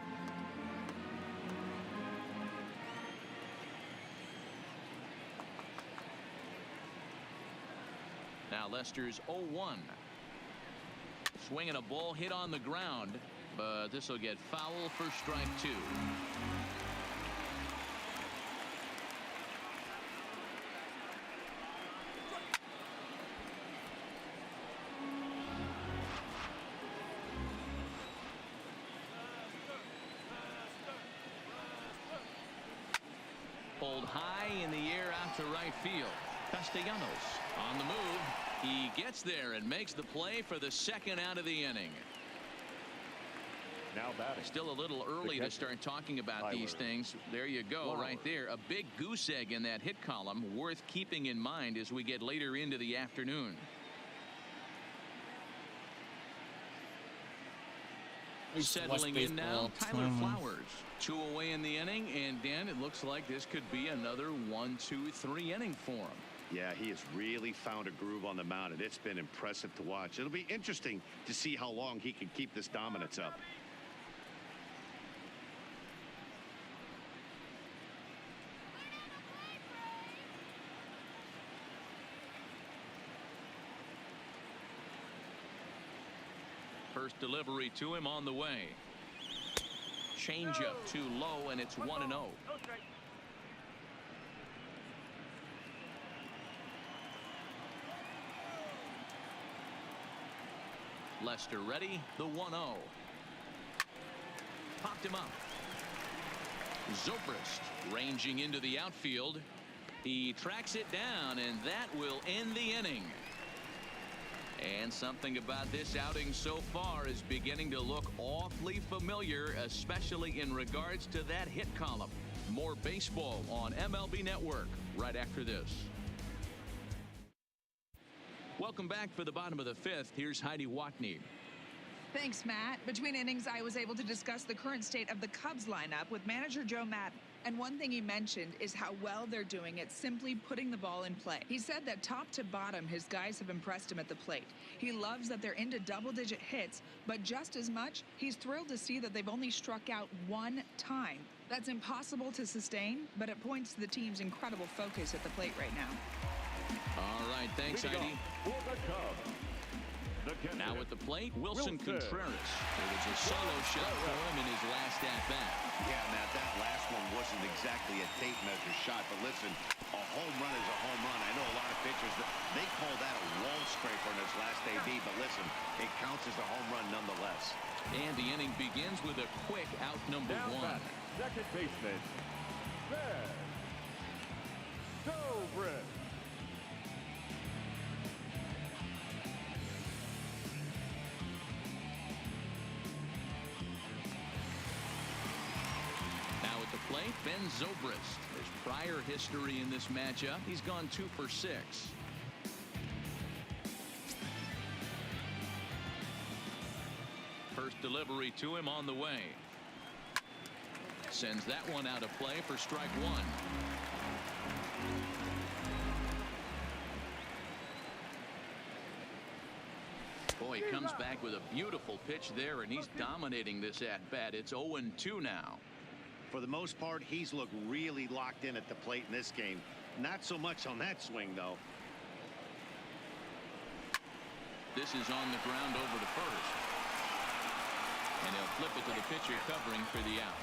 Speaker 4: Now Lester's 0-1. Swinging a ball hit on the ground, but this will get foul for strike 2. Pulled high in the air out to right field. Castellanos on the move. He gets there and makes the play for the second out of the inning.
Speaker 6: Now batting.
Speaker 4: Still a little early to start talking about these things. There you go, right there. A big goose egg in that hit column, worth keeping in mind as we get later into the afternoon. Settling in now, Tyler Flowers. 2 away in the inning, and Dan, it looks like this could be another 1, 2, 3 inning for him.
Speaker 5: Yeah, he has really found a groove on the mound, and it's been impressive to watch. It'll be interesting to see how long he can keep this dominance up.
Speaker 4: First delivery to him on the way. Changeup too low, and it's 1-0. Lester ready, the 1-0. Popped him up. Zobrist ranging into the outfield. He tracks it down, and that will end the inning. And something about this outing so far is beginning to look awfully familiar, especially in regards to that hit column. More baseball on MLB Network right after this. Welcome back for the bottom of the fifth. Here's Heidi Watney.
Speaker 7: Thanks, Matt. Between innings, I was able to discuss the current state of the Cubs lineup with manager Joe Maddon. And one thing he mentioned is how well they're doing at simply putting the ball in play. He said that top to bottom, his guys have impressed him at the plate. He loves that they're into double-digit hits, but just as much, he's thrilled to see that they've only struck out one time. That's impossible to sustain, but it points to the team's incredible focus at the plate right now.
Speaker 4: All right, thanks, Heidi. Now at the plate, Wilson Contreras. It was a solo shot for him in his last at-bat.
Speaker 5: Yeah, Matt, that last one wasn't exactly a tape measure shot, but listen, a home run is a home run. I know a lot of pitchers, they call that a wall scraper in his last AB, but listen, it counts as a home run nonetheless.
Speaker 4: And the inning begins with a quick out number one.
Speaker 6: Second baseman, Ben Zobrist.
Speaker 4: Plate, Ben Zobrist. There's prior history in this matchup. He's gone 2 for 6. First delivery to him on the way. Sends that one out of play for strike one. Boy, he comes back with a beautiful pitch there, and he's dominating this at-bat. It's 0-2 now.
Speaker 5: For the most part, he's looked really locked in at the plate in this game. Not so much on that swing, though.
Speaker 4: This is on the ground over to first. And he'll flip it to the pitcher covering for the out.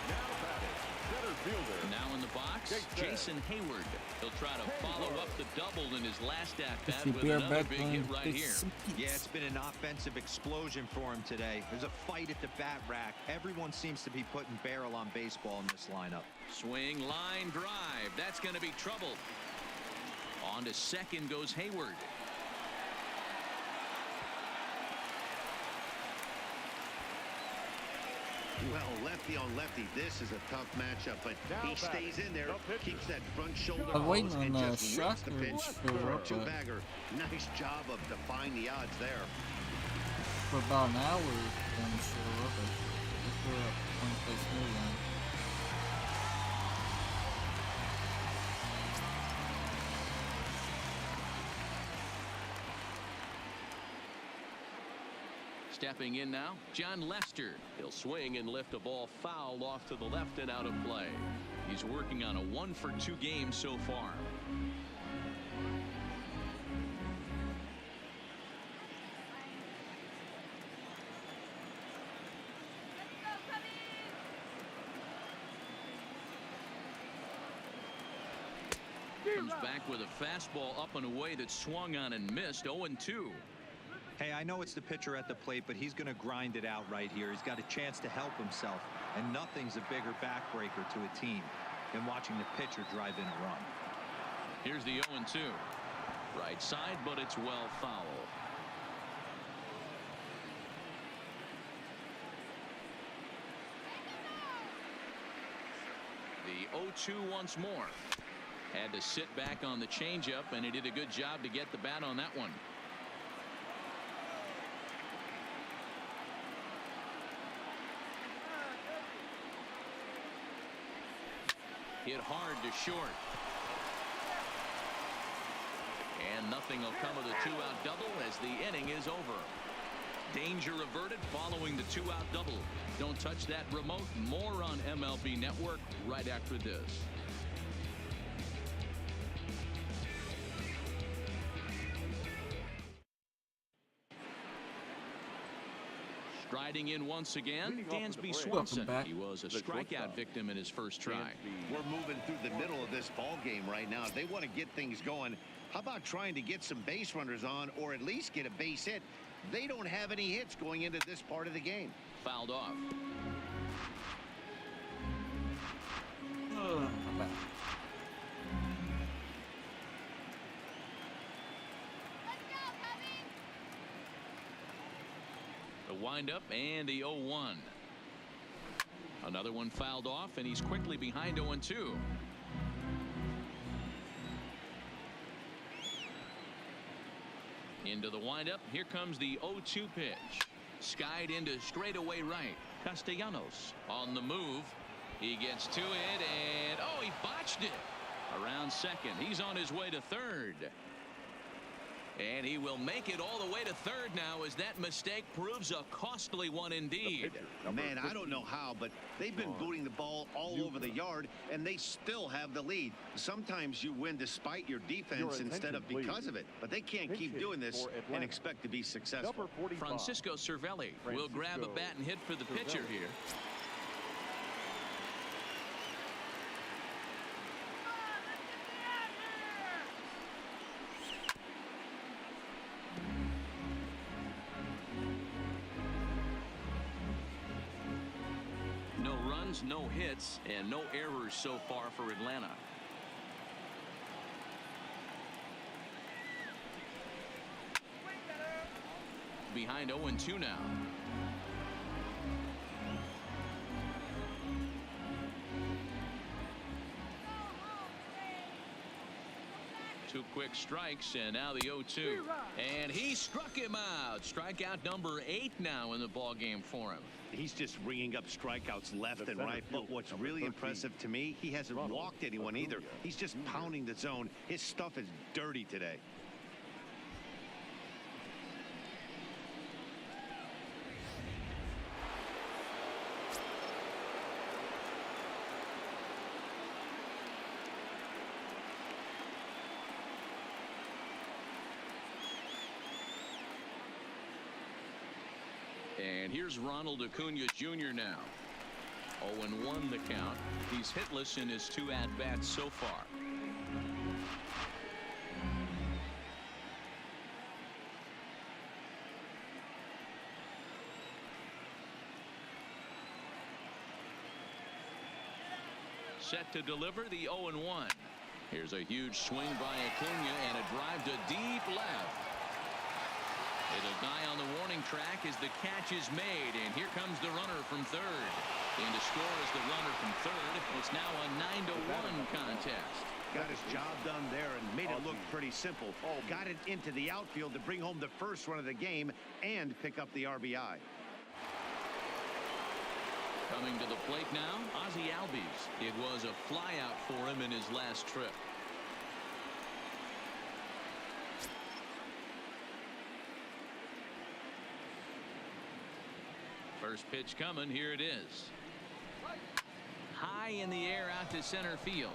Speaker 6: Now batting, center fielder.
Speaker 4: Now in the box, Jason Hayward. He'll try to follow up the double in his last at-bat with another big hit right here.
Speaker 3: Yeah, it's been an offensive explosion for him today. There's a fight at the bat rack. Everyone seems to be putting barrel on baseball in this lineup.
Speaker 4: Swing, line drive. That's going to be trouble. On to second goes Hayward.
Speaker 5: Well, lefty on lefty, this is a tough matchup, but he stays in there, keeps that front shoulder close, and just rips the pitch for a two-bagger. Nice job of defying the odds there.
Speaker 2: For about an hour, then show up. If we're up 1 million.
Speaker 4: Stepping in now, John Lester. He'll swing and lift a ball foul off to the left and out of play. He's working on a 1 for 2 game so far. Comes back with a fastball up and away that swung on and missed. 0-2.
Speaker 3: Hey, I know it's the pitcher at the plate, but he's going to grind it out right here. He's got a chance to help himself, and nothing's a bigger backbreaker to a team than watching the pitcher drive in a run.
Speaker 4: Here's the 0-2. Right side, but it's well foul. The 0-2 once more. Had to sit back on the changeup, and he did a good job to get the bat on that one. Hit hard to short. And nothing will come of the 2-out double as the inning is over. Danger averted following the 2-out double. Don't touch that remote. More on MLB Network right after this. Striding in once again,
Speaker 6: Leading off with the
Speaker 4: Dansby
Speaker 6: break.
Speaker 4: Swanson.
Speaker 2: Welcome back.
Speaker 4: He was a
Speaker 6: The
Speaker 4: strikeout
Speaker 6: shortstop.
Speaker 4: victim in his first try.
Speaker 5: We're moving through the middle of this ball game right now. If they want to get things going, how about trying to get some base runners on or at least get a base hit? They don't have any hits going into this part of the game.
Speaker 4: Fouled off.
Speaker 2: I'm back.
Speaker 4: The windup and the 0-1. Another one fouled off, and he's quickly behind 0-2. Into the windup. Here comes the 0-2 pitch. Skied into straightaway right. Castellanos on the move. He gets to it, and oh, he botched it. Around second. He's on his way to third. And he will make it all the way to third now, as that mistake proves a costly one indeed.
Speaker 5: Man, I don't know how, but they've been booting the ball all over the yard, and they still have the lead. Sometimes you win despite your defense instead of because of it. But they can't keep doing this and expect to be successful.
Speaker 4: Francisco Cervelli will grab a bat and hit for the pitcher here. No hits and no errors so far for Atlanta. Behind 0-2 now. Two quick strikes, and now the 0-2. And he struck him out. Strikeout number 8 now in the ball game for him.
Speaker 5: He's just ringing up strikeouts left and right. But what's really impressive to me, he hasn't walked anyone either. He's just pounding the zone. His stuff is dirty today.
Speaker 4: And here's Ronald Acuna Jr. now. 0-1 the count. He's hitless in his 2 at-bats so far. Set to deliver the 0-1. Here's a huge swing by Acuna and a drive to deep left. It'll die on the warning track as the catch is made, and here comes the runner from third. And to score is the runner from third. It's now a 9-1 contest.
Speaker 5: Got his job done there and made it look pretty simple. Got it into the outfield to bring home the first run of the game and pick up the RBI.
Speaker 4: Coming to the plate now, Ozzie Albies. It was a flyout for him in his last trip. First pitch coming. Here it is. High in the air out to center field.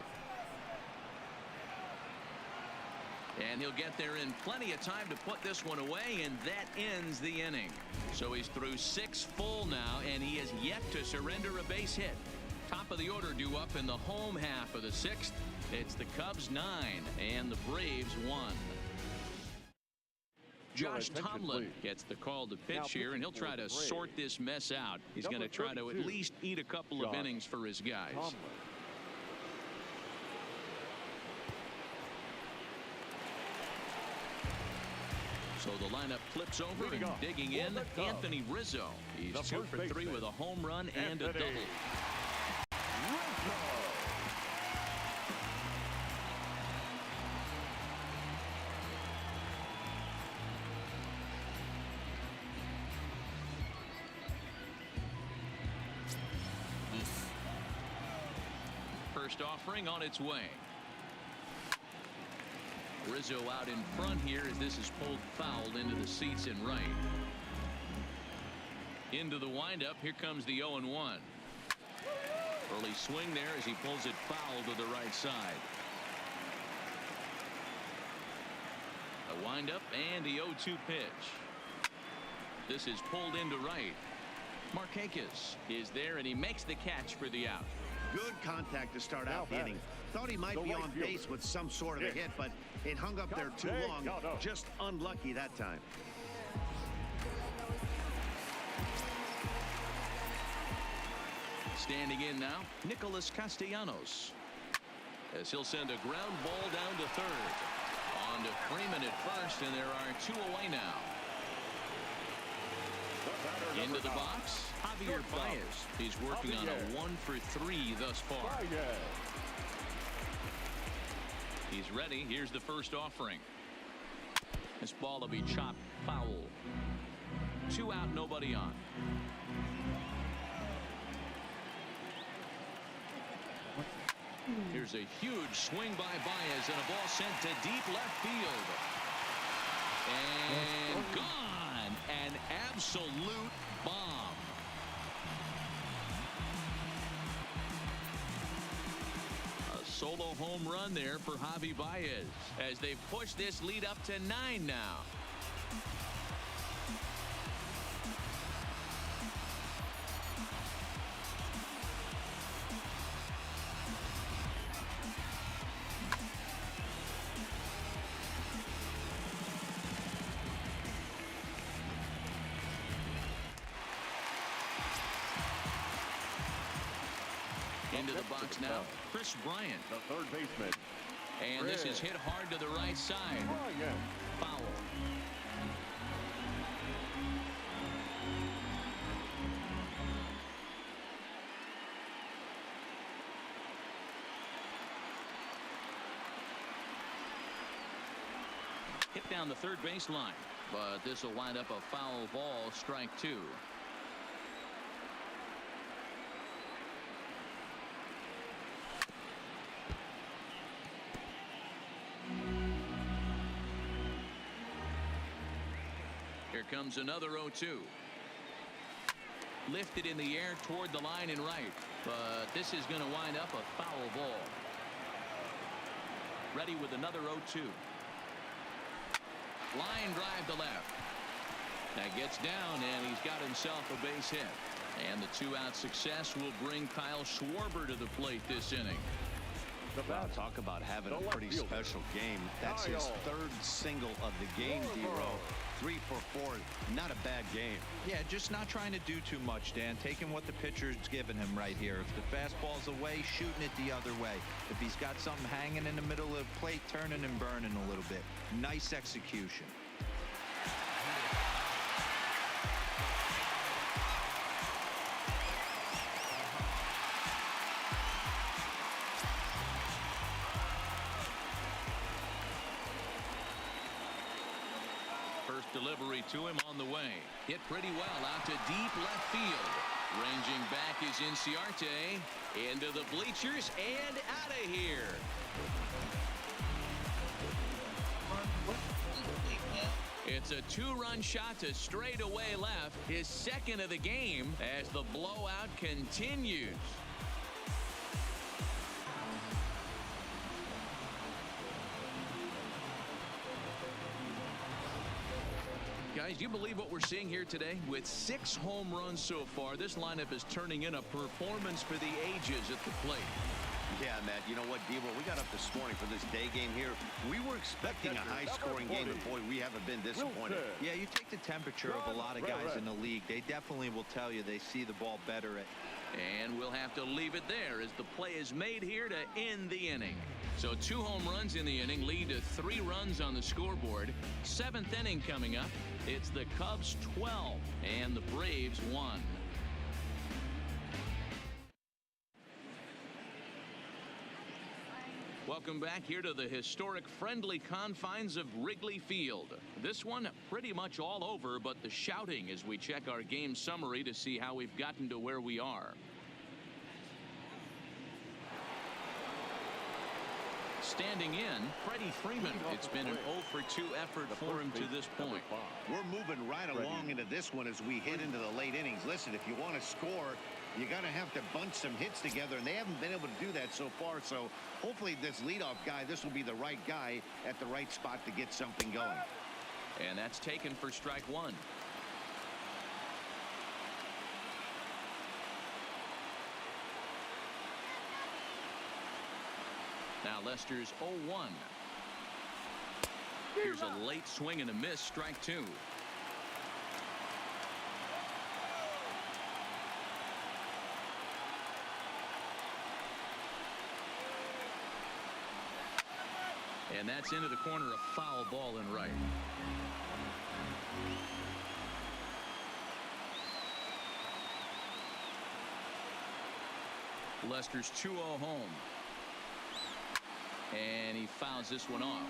Speaker 4: And he'll get there in plenty of time to put this one away, and that ends the inning. So he's through 6 full now, and he has yet to surrender a base hit. Top of the order due up in the home half of the 6th. It's the Cubs 9 and the Braves 1. Josh Tomlin gets the call to pitch here, and he'll try to sort this mess out. He's going to try to at least eat a couple of innings for his guys. So the lineup flips over and digging in, Anthony Rizzo. He's 2 for 3 with a home run and a double. First offering on its way. Rizzo out in front here as this is pulled foul into the seats in right. Into the windup. Here comes the 0-1. Early swing there as he pulls it foul to the right side. A windup and the 0-2 pitch. This is pulled into right. Markakis is there, and he makes the catch for the out.
Speaker 5: Good contact to start out the inning. Thought he might be on base with some sort of a hit, but it hung up there too long. Just unlucky that time.
Speaker 4: Standing in now, Nicholas Castellanos, as he'll send a ground ball down to third. On to Freeman at first, and there are 2 away now. Into the box, Javier Baez. He's working on a 1-for-3 thus far. He's ready. Here's the first offering. This ball will be chopped foul. 2 out, nobody on. Here's a huge swing by Baez, and a ball sent to deep left field. And gone. An absolute bomb. A solo home run there for Javi Baez as they push this lead up to 9 now. Into the box now, Chris Bryant.
Speaker 6: The third baseman.
Speaker 4: And this is hit hard to the right side. Foul. Hit down the third baseline, but this will wind up a foul ball, strike 2. Here comes another 0-2. Lifted in the air toward the line and right, but this is going to wind up a foul ball. Ready with another 0-2. Line drive to left. That gets down, and he's got himself a base hit. And the 2-out success will bring Kyle Schwarber to the plate this inning.
Speaker 5: Wow, talk about having a pretty special game. That's his 3rd single of the game, D-Row. 3 for 4. Not a bad game.
Speaker 3: Yeah, just not trying to do too much, Dan. Taking what the pitcher's giving him right here. If the fastball's away, shooting it the other way. If he's got something hanging in the middle of the plate, turning and burning a little bit. Nice execution.
Speaker 4: Delivery to him on the way. Hit pretty well out to deep left field. Ranging back is Inciarte. Into the bleachers and out of here. It's a 2-run shot to straightaway left. His 2nd of the game as the blowout continues. Guys, do you believe what we're seeing here today? With 6 home runs so far, this lineup is turning in a performance for the ages at the plate.
Speaker 5: Yeah, Matt, you know what, Devo? We got up this morning for this day game here. We were expecting a high-scoring game, but boy, we haven't been disappointed.
Speaker 3: Yeah, you take the temperature of a lot of guys in the league. They definitely will tell you they see the ball better at.
Speaker 4: And we'll have to leave it there as the play is made here to end the inning. So 2 home runs in the inning lead to 3 runs on the scoreboard. 7th inning coming up. It's the Cubs 12 and the Braves 1. Welcome back here to the historic friendly confines of Wrigley Field. This one pretty much all over, but the shouting as we check our game summary to see how we've gotten to where we are. Standing in, Freddie Freeman. It's been an 0-for-2 effort for him to this point.
Speaker 5: We're moving right along into this one as we hit into the late innings. Listen, if you want to score, you got to have to bunch some hits together, and they haven't been able to do that so far. So hopefully this leadoff guy, this will be the right guy at the right spot to get something going.
Speaker 4: And that's taken for strike 1. Now Lester's 0-1. Here's a late swing and a miss, strike 2. And that's into the corner, a foul ball in right. Lester's 2-0 home. And he fouls this one off.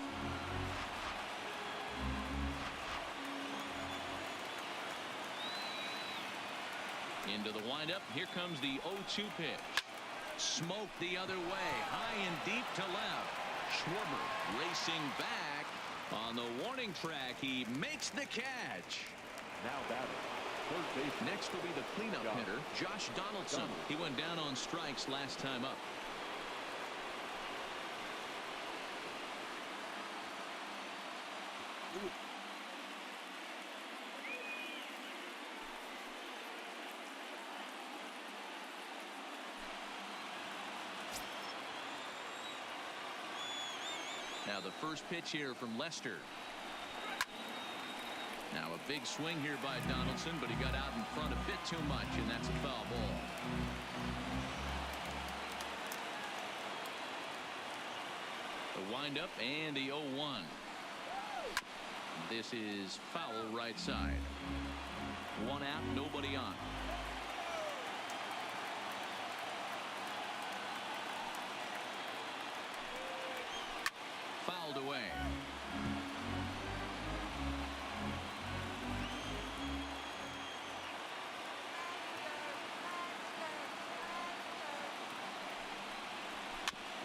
Speaker 4: Into the windup. Here comes the 0-2 pitch. Smoked the other way. High and deep to left. Schwarber racing back on the warning track. He makes the catch.
Speaker 6: Now batting. Third base.
Speaker 4: Next will be the cleanup hitter, Josh Donaldson. He went down on strikes last time up. Now the first pitch here from Lester. Now a big swing here by Donaldson, but he got out in front a bit too much, and that's a foul ball. The windup and the 0-1. This is foul right side. One out, nobody on. Fouled away.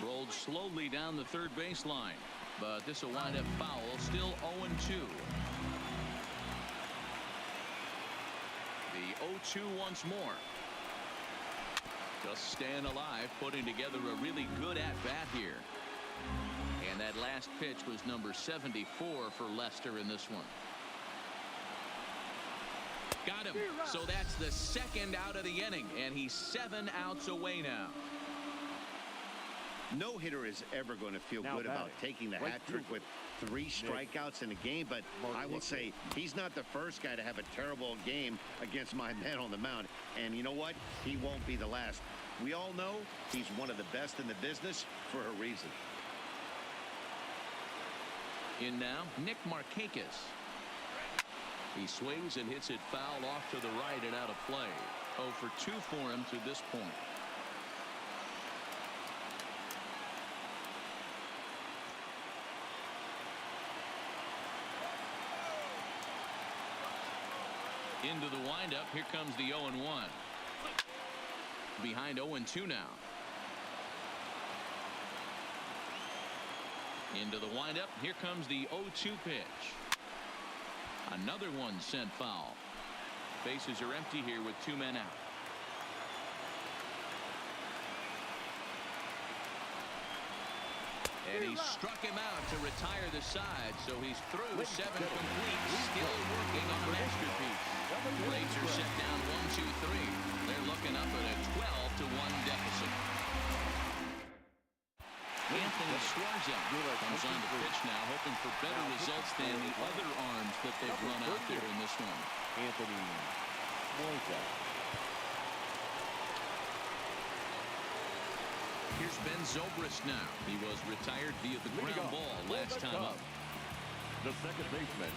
Speaker 4: Rolled slowly down the third baseline, but this will wind up foul. Still 0-2. The 0-2 once more. Just staying alive, putting together a really good at-bat here. And that last pitch was number 74 for Lester in this one. Got him. So that's the second out of the inning, and he's 7 outs away now.
Speaker 5: No hitter is ever going to feel good about taking the hat trick with 3 strikeouts in a game, but I will say he's not the first guy to have a terrible game against my man on the mound. And you know what? He won't be the last. We all know he's one of the best in the business for a reason.
Speaker 4: In now, Nick Markakis. He swings and hits it foul off to the right and out of play. 0 for 2 for him to this point. Into the windup. Here comes the 0-1. Behind 0-2 now. Into the windup. Here comes the 0-2 pitch. Another one sent foul. Bases are empty here with 2 men out. And he struck him out to retire the side, so he's through 7 complete, still working on a masterpiece. Braves are set down 1-2-3. They're looking up at a 12-1 deficit. Anthony Swarza comes on the pitch now, hoping for better results than the other arms that they've run out there in this one.
Speaker 6: Anthony Swarza.
Speaker 4: Here's Ben Zobrist now. He was retired via the ground ball last time up.
Speaker 6: The second baseman.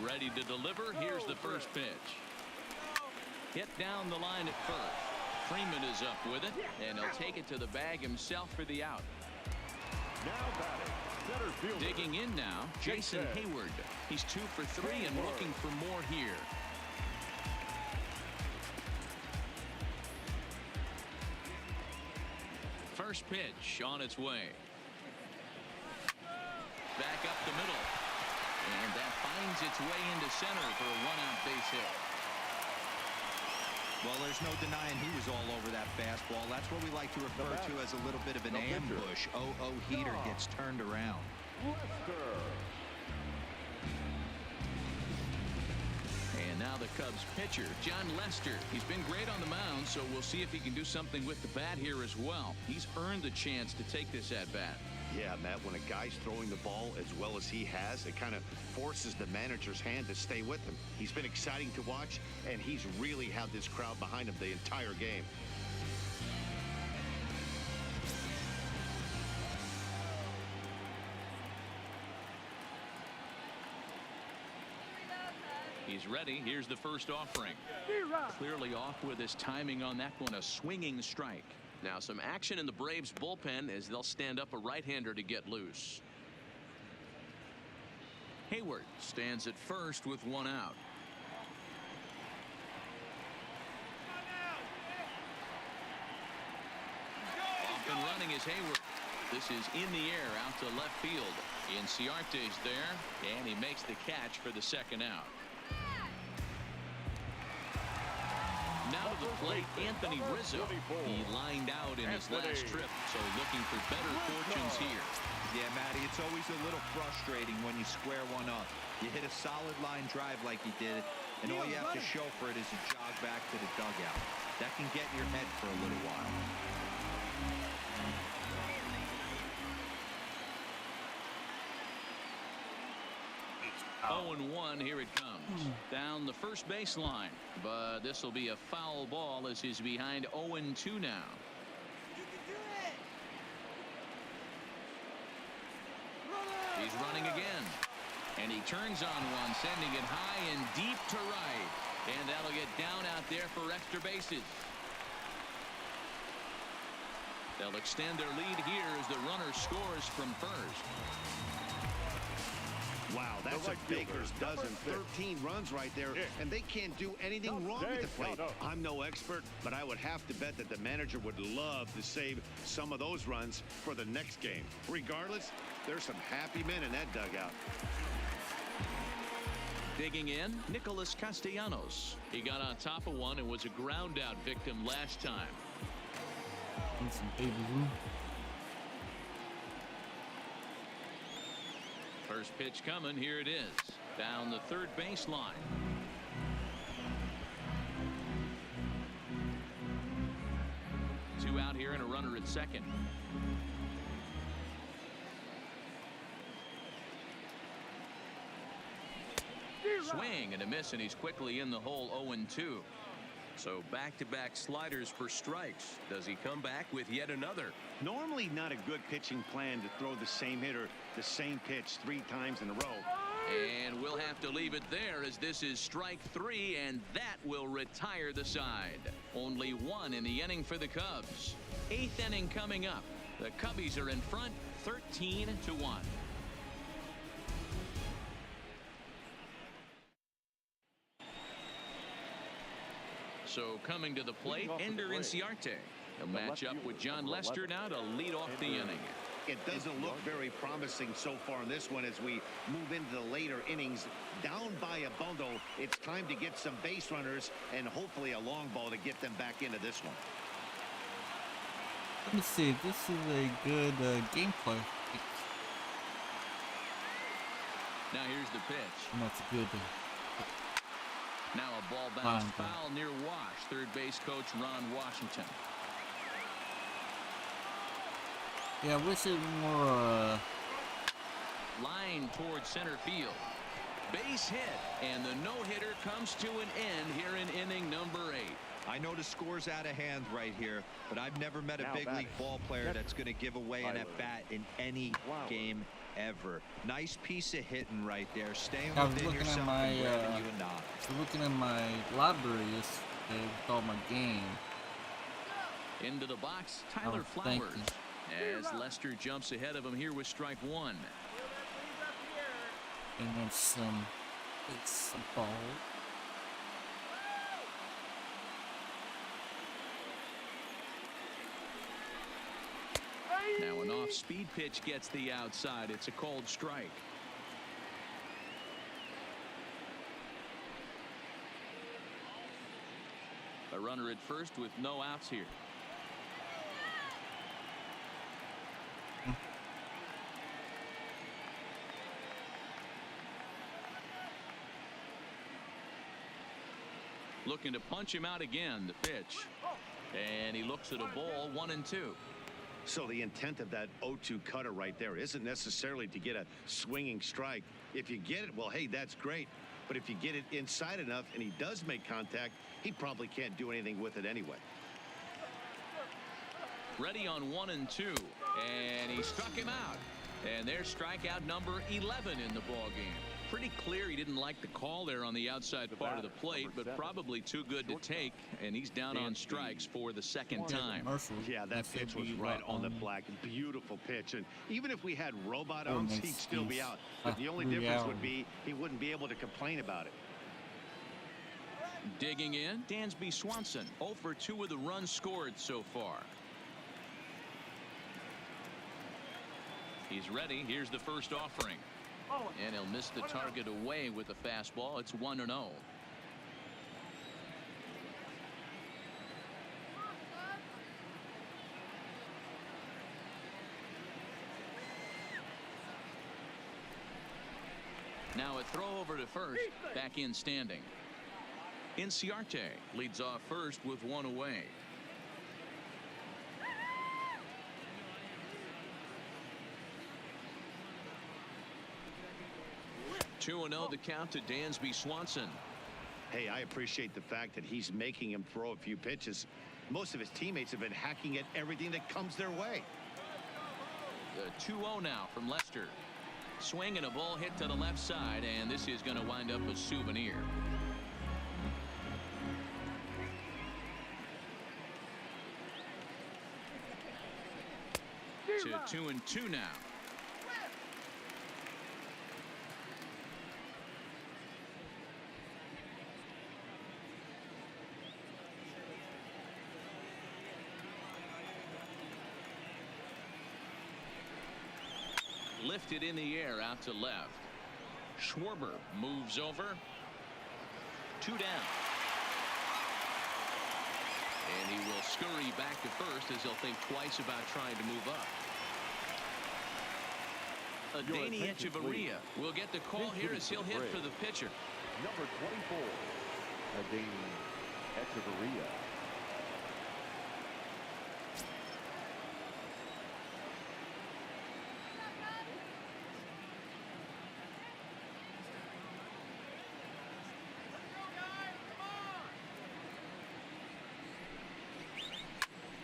Speaker 4: Ready to deliver. Here's the first pitch. Hit down the line at first. Freeman is up with it, and he'll take it to the bag himself for the out.
Speaker 6: Now batting, center fielder.
Speaker 4: Digging in now, Jason Hayward. He's 2 for 3 and looking for more here. First pitch on its way. Back up the middle. And that finds its way into center for a 1-out base hit.
Speaker 3: Well, there's no denying he was all over that fastball. That's what we like to refer to as a little bit of an ambush. 0-0 heater gets turned around.
Speaker 4: And Now the Cubs pitcher, John Lester. He's been great on the mound, so we'll see if he can do something with the bat here as well. He's earned the chance to take this at-bat.
Speaker 5: Yeah, Matt, when a guy's throwing the ball as well as he has, it kind of forces the manager's hand to stay with him. He's been exciting to watch, and he's really had this crowd behind him the entire game.
Speaker 4: He's ready. Here's the first offering. Clearly off with his timing on that one. A swinging strike.
Speaker 8: Now some action in the Braves bullpen as they'll stand up a right-hander to get loose.
Speaker 4: Hayward stands at first with one out. Off and running is Hayward. This is in the air out to left field. Inciarte's there, and he makes the catch for the second out. Now to the plate, Anthony Rizzo. He lined out in his last trip, so looking for better fortunes here.
Speaker 3: Yeah, Matty, it's always a little frustrating when you square one up. You hit a solid line drive like he did, and all you have to show for it is a jog back to the dugout. That can get in your head for a little while.
Speaker 4: 0-1, here it comes. Down the first baseline, but this will be a foul ball as he's behind 0-2 now. He's running again, and he turns on one, sending it high and deep to right, and that'll get down out there for extra bases. They'll extend their lead here as the runner scores from first.
Speaker 5: Wow, that's a baker's dozen. 13 runs right there, and they can't do anything wrong with the plate. I'm no expert, but I would have to bet that the manager would love to save some of those runs for the next game. Regardless, there's some happy men in that dugout.
Speaker 4: Digging in, Nicholas Castellanos. He got on top of one and was a ground out victim last time.
Speaker 2: And some baby room.
Speaker 4: First pitch coming. Here it is. Down the third baseline. Two out here and a runner at second. Swing and a miss, and he's quickly in the hole. 0-2.
Speaker 8: So back-to-back sliders for strikes. Does he come back with yet another?
Speaker 5: Normally not a good pitching plan to throw the same hitter the same pitch 3 times in a row.
Speaker 4: And we'll have to leave it there as this is strike 3, and that will retire the side. Only one in the inning for the Cubs. 8th inning coming up. The Cubbies are in front 13-1. So coming to the plate, Ender Inciarte. He'll match up with John Lester now to lead off the inning.
Speaker 5: It doesn't look very promising so far in this one as we move into the later innings. Down by a bundle, it's time to get some base runners and hopefully a long ball to get them back into this one.
Speaker 2: Let me see if this is a good gameplay.
Speaker 4: Now here's the pitch.
Speaker 2: And that's good.
Speaker 4: Now a ball bounced foul near Wash. Third base coach Ron Washington.
Speaker 2: Yeah, I wish it more
Speaker 4: Line towards center field. Base hit, and the no-hitter comes to an end here in inning number 8.
Speaker 3: I know the score's out of hand right here, but I've never met a big league ball player that's going to give away an at-bat in any game ever. Nice piece of hitting right there. Staying within yourself and grabbing you a knock.
Speaker 2: Looking at my library yesterday with all my game.
Speaker 4: Into the box, Tyler Flowers. As Lester jumps ahead of him here with strike 1.
Speaker 2: And then it's a ball.
Speaker 4: Now an off-speed pitch gets the outside. It's a called strike. A runner at first with no outs here. looking to punch him out again. The pitch. And he looks at a ball, 1-2.
Speaker 5: So the intent of that 0-2 cutter right there isn't necessarily to get a swinging strike. If you get it, well, hey, that's great. But if you get it inside enough and he does make contact, he probably can't do anything with it anyway.
Speaker 4: Ready on 1-2. And he struck him out. And there's strikeout number 11 in the ball game. Pretty clear he didn't like the call there on the outside part of the plate, but probably too good to take, and he's down on strikes for the second time.
Speaker 5: Yeah, that pitch was right on the black. Beautiful pitch. And even if we had robot arms, he'd still be out. But the only difference would be he wouldn't be able to complain about it.
Speaker 4: Digging in, Dansby Swanson, 0 for 2 with the runs scored so far. He's ready. Here's the first offering. And he'll miss the target away with the fastball. It's 1-0. Now a throw over to first. Back in standing. Inciarte leads off first with 1 away. 2-0 the count to Dansby Swanson.
Speaker 5: Hey, I appreciate the fact that he's making him throw a few pitches. Most of his teammates have been hacking at everything that comes their way.
Speaker 4: The 2-0 now from Lester. Swing and a ball hit to the left side, and this is going to wind up a souvenir. To 2-2 now. Lifted in the air out to left. Schwarber moves over. 2 down. And he will scurry back to first as he'll think twice about trying to move up. Adani Echeverria will get the call here as he'll hit for the pitcher.
Speaker 6: Number 24, Adani Echeverria.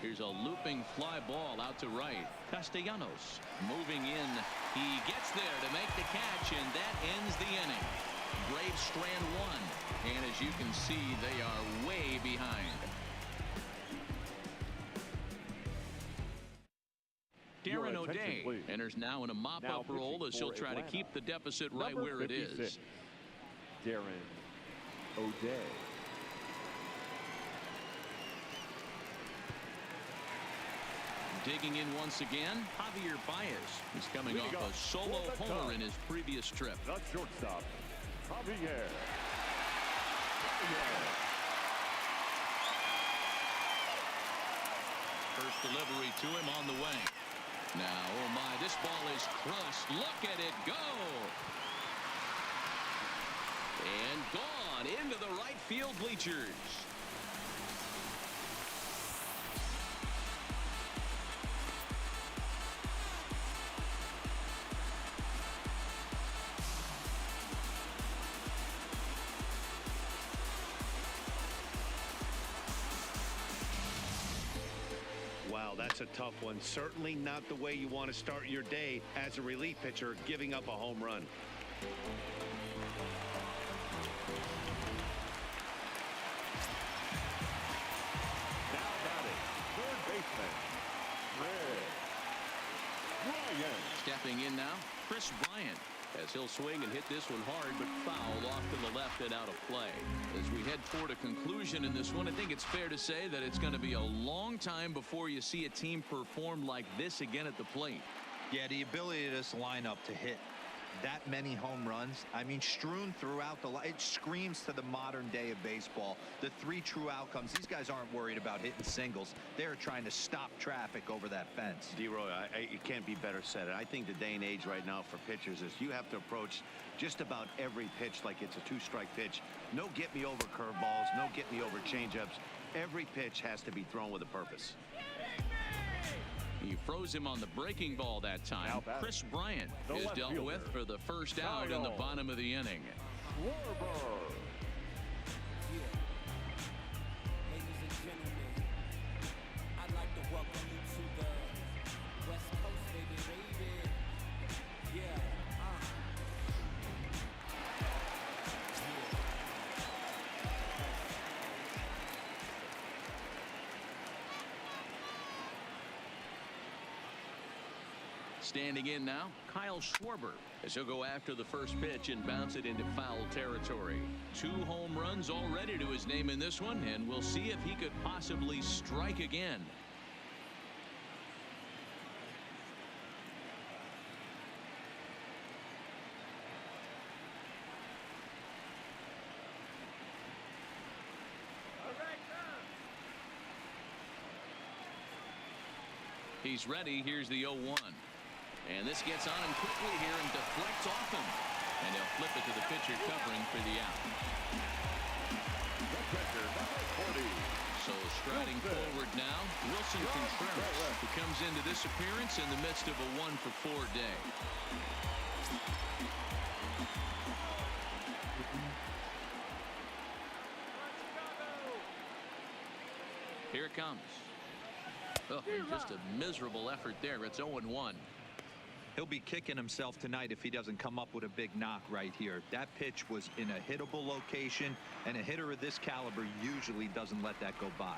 Speaker 4: Here's a looping fly ball out to right. Castellanos moving in. He gets there to make the catch, and that ends the inning. Braves strand 1, and as you can see, they are way behind. Darren O'Day enters now in a mop-up role as he'll try to keep the deficit right where it is.
Speaker 6: Darren O'Day.
Speaker 4: Digging in once again, Javier Baez is coming off a solo homer in his previous trip.
Speaker 6: The shortstop, Javier.
Speaker 4: First delivery to him on the way. Now, oh my, this ball is crushed. Look at it go. And gone into the right field bleachers.
Speaker 5: Wow, that's a tough one. Certainly not the way you want to start your day as a relief pitcher, giving up a home run.
Speaker 6: Now batting, third baseman, Bryant.
Speaker 4: Stepping in now, Chris Bryant, as he'll swing and hit this one hard, but fouled off to the left and out of play. As we head toward a conclusion in this one, I think it's fair to say that it's going to be a long time before you see a team perform like this again at the plate.
Speaker 3: Yeah, the ability of this lineup to hit that many home runs, I mean, strewn throughout the line. It screams to the modern day of baseball. The 3 true outcomes. These guys aren't worried about hitting singles. They're trying to stop traffic over that fence.
Speaker 5: D-Roy, it can't be better said. I think the day and age right now for pitchers is you have to approach just about every pitch like it's a 2-strike pitch. No get-me-over curveballs, no get-me-over changeups. Every pitch has to be thrown with a purpose.
Speaker 4: He froze him on the breaking ball that time. Chris Bryant is dealt with for the first out in the bottom of the inning. Standing in now, Kyle Schwarber, as he'll go after the first pitch and bounce it into foul territory. 2 home runs already to his name in this one, and we'll see if he could possibly strike again. He's ready. Here's the 0-1. And this gets on him quickly here and deflects off him. And he'll flip it to the pitcher covering for the out. So striding forward now, Wilson Contreras, who comes into this appearance in the midst of a 1-for-4 day. Here it comes. Oh, just a miserable effort there. It's 0-1.
Speaker 3: He'll be kicking himself tonight if he doesn't come up with a big knock right here. That pitch was in a hittable location, and a hitter of this caliber usually doesn't let that go by.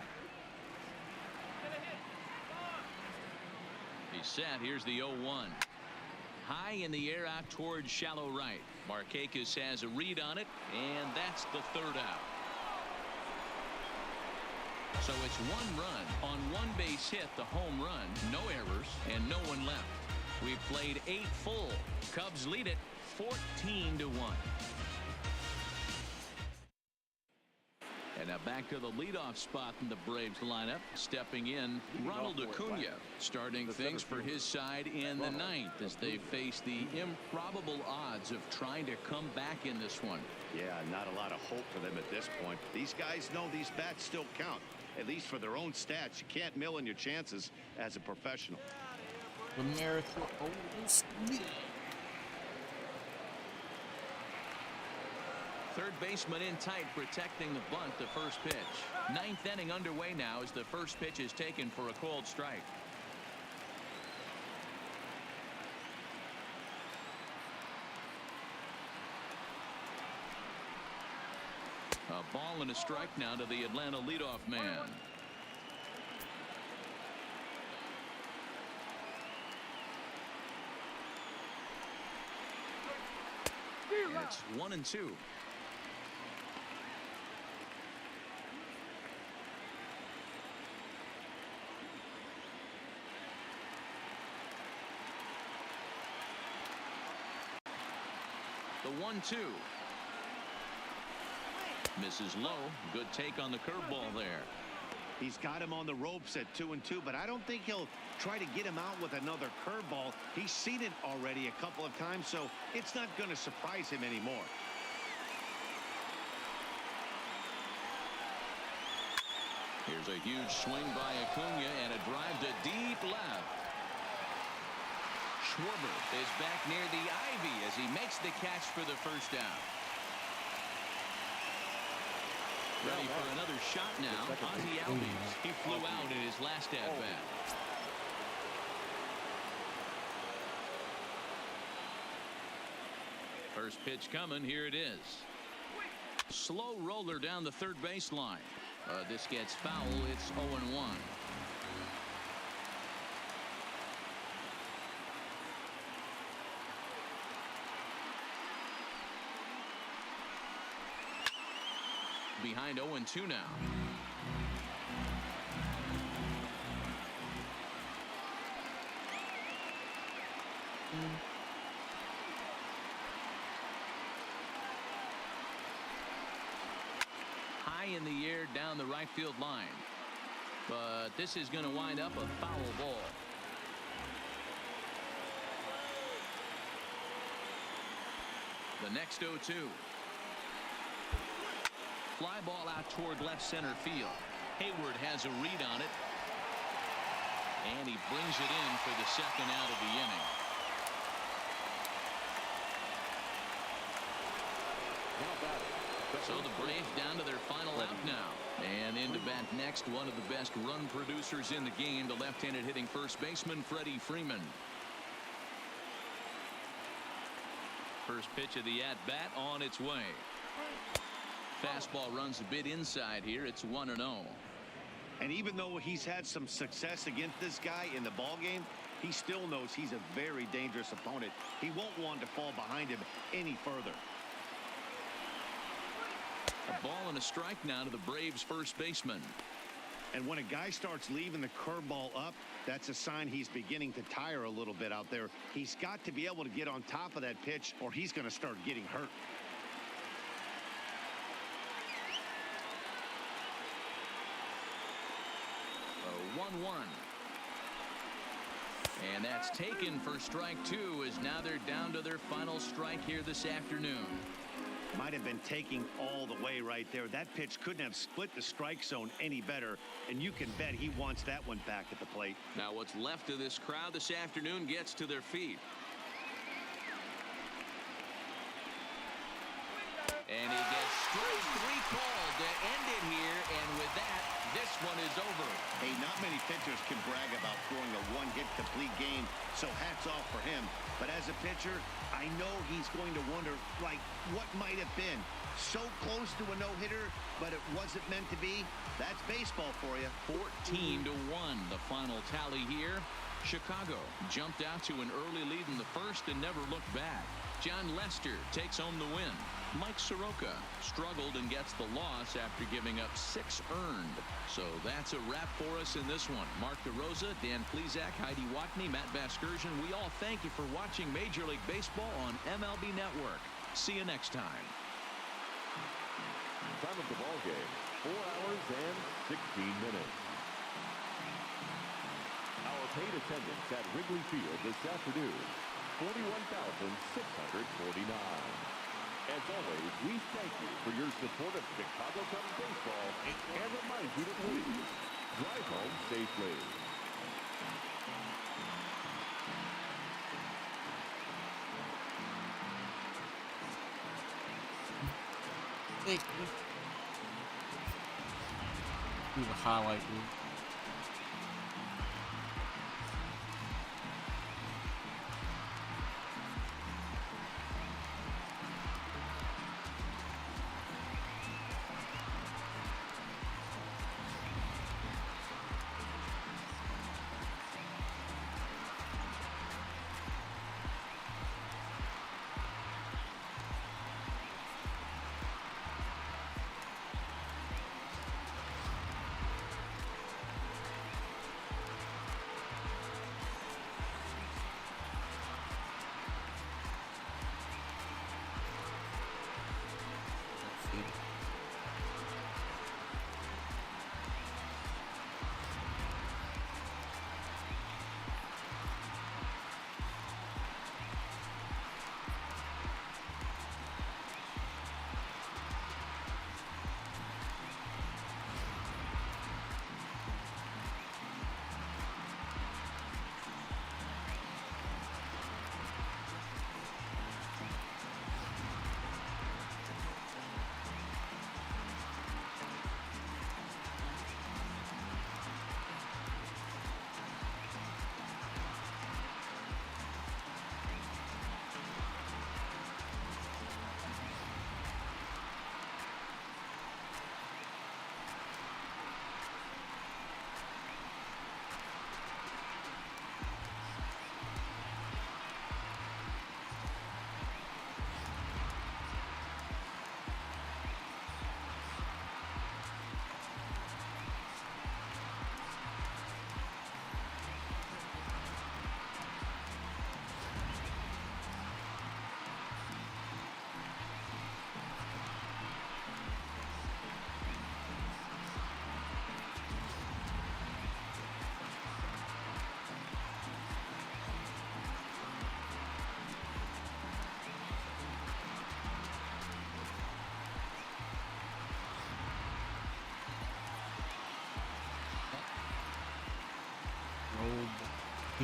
Speaker 4: He's set. Here's the 0-1. High in the air out towards shallow right. Markakis has a read on it, and that's the 3rd out. So it's 1 run on 1 base hit, the home run, no errors, and no one left. We've played 8 full. Cubs lead it 14-1. And now back to the leadoff spot in the Braves lineup. Stepping in, Ronald Acuna, starting things for his side in the 9th as they face the improbable odds of trying to come back in this one.
Speaker 5: Yeah, not a lot of hope for them at this point. These guys know these bats still count, at least for their own stats. You can't mill in your chances as a professional.
Speaker 2: The miracle always lives.
Speaker 4: Third baseman in tight, protecting the bunt, the first pitch. 9th inning underway now as the first pitch is taken for a called strike. A ball and a strike now to the Atlanta leadoff man. It's 1-2. The 1-2. Misses low. Good take on the curveball there.
Speaker 5: He's got him on the ropes at 2-2, but I don't think he'll try to get him out with another curveball. He's seen it already a couple of times, so it's not going to surprise him anymore.
Speaker 4: Here's a huge swing by Acuna and a drive to deep left. Schwarber is back near the ivy as he makes the catch for the first down. Ready for another shot now. Ozzie Albies. He flew out in his last at-bat. First pitch coming. Here it is. Slow roller down the third baseline. This gets foul. It's 0-1. Behind 0-2 now. in the air down the right field line. But this is going to wind up a foul ball. The next 0-2. Fly ball out toward left center field. Hayward has a read on it. And he brings it in for the second out of the inning. So the Braves down to their final out now. And in to bat next, one of the best run producers in the game, the left-handed hitting first baseman, Freddie Freeman. First pitch of the at-bat on its way. Fastball runs a bit inside here. It's 1-0.
Speaker 5: And even though he's had some success against this guy in the ball game, he still knows he's a very dangerous opponent. He won't want to fall behind him any further.
Speaker 4: A ball and a strike now to the Braves first baseman.
Speaker 5: And when a guy starts leaving the curveball up, that's a sign he's beginning to tire a little bit out there. He's got to be able to get on top of that pitch or he's going to start getting hurt.
Speaker 4: A 1-1. And that's taken for strike two, as now they're down to their final strike here this afternoon.
Speaker 5: Might have been taking all the way right there. That pitch couldn't have split the strike zone any better, and you can bet he wants that one back at the plate.
Speaker 4: Now what's left of this crowd this afternoon gets to their feet. And he gets strike three called to end it here, and with that, this one is over.
Speaker 5: Hey, not many pitchers can brag about throwing a one-hit complete game, so hats off for him. But as a pitcher, I know he's going to wonder, like, what might have been? So close to a no-hitter, but it wasn't meant to be. That's baseball for you.
Speaker 4: 14-1, the final tally here. Chicago jumped out to an early lead in the first and never looked back. John Lester takes home the win. Mike Soroka struggled and gets the loss after giving up 6 earned. So that's a wrap for us in this one. Mark DeRosa, Dan Plesac, Heidi Watney, Matt Vasgersian, we all thank you for watching Major League Baseball on MLB Network. See you next time.
Speaker 6: Time of the ball game, 4 hours and 16 minutes. Our paid attendance at Wrigley Field this afternoon, 41,649. As always, we thank you for your support of Chicago Cubs baseball and remind you to please drive home safely.
Speaker 2: Do the highlight reel.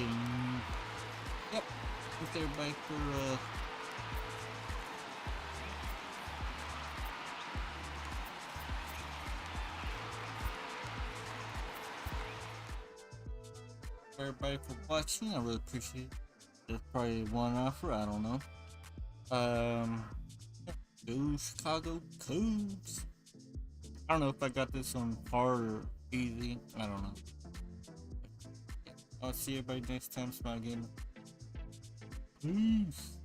Speaker 2: kidding. Yep. Thanks everybody for watching. I really appreciate it. There's probably one offer, I don't know. Go Chicago Cubs. I don't know if I got this on hard or easy. I don't know. I'll see everybody next time. Smile again. Peace.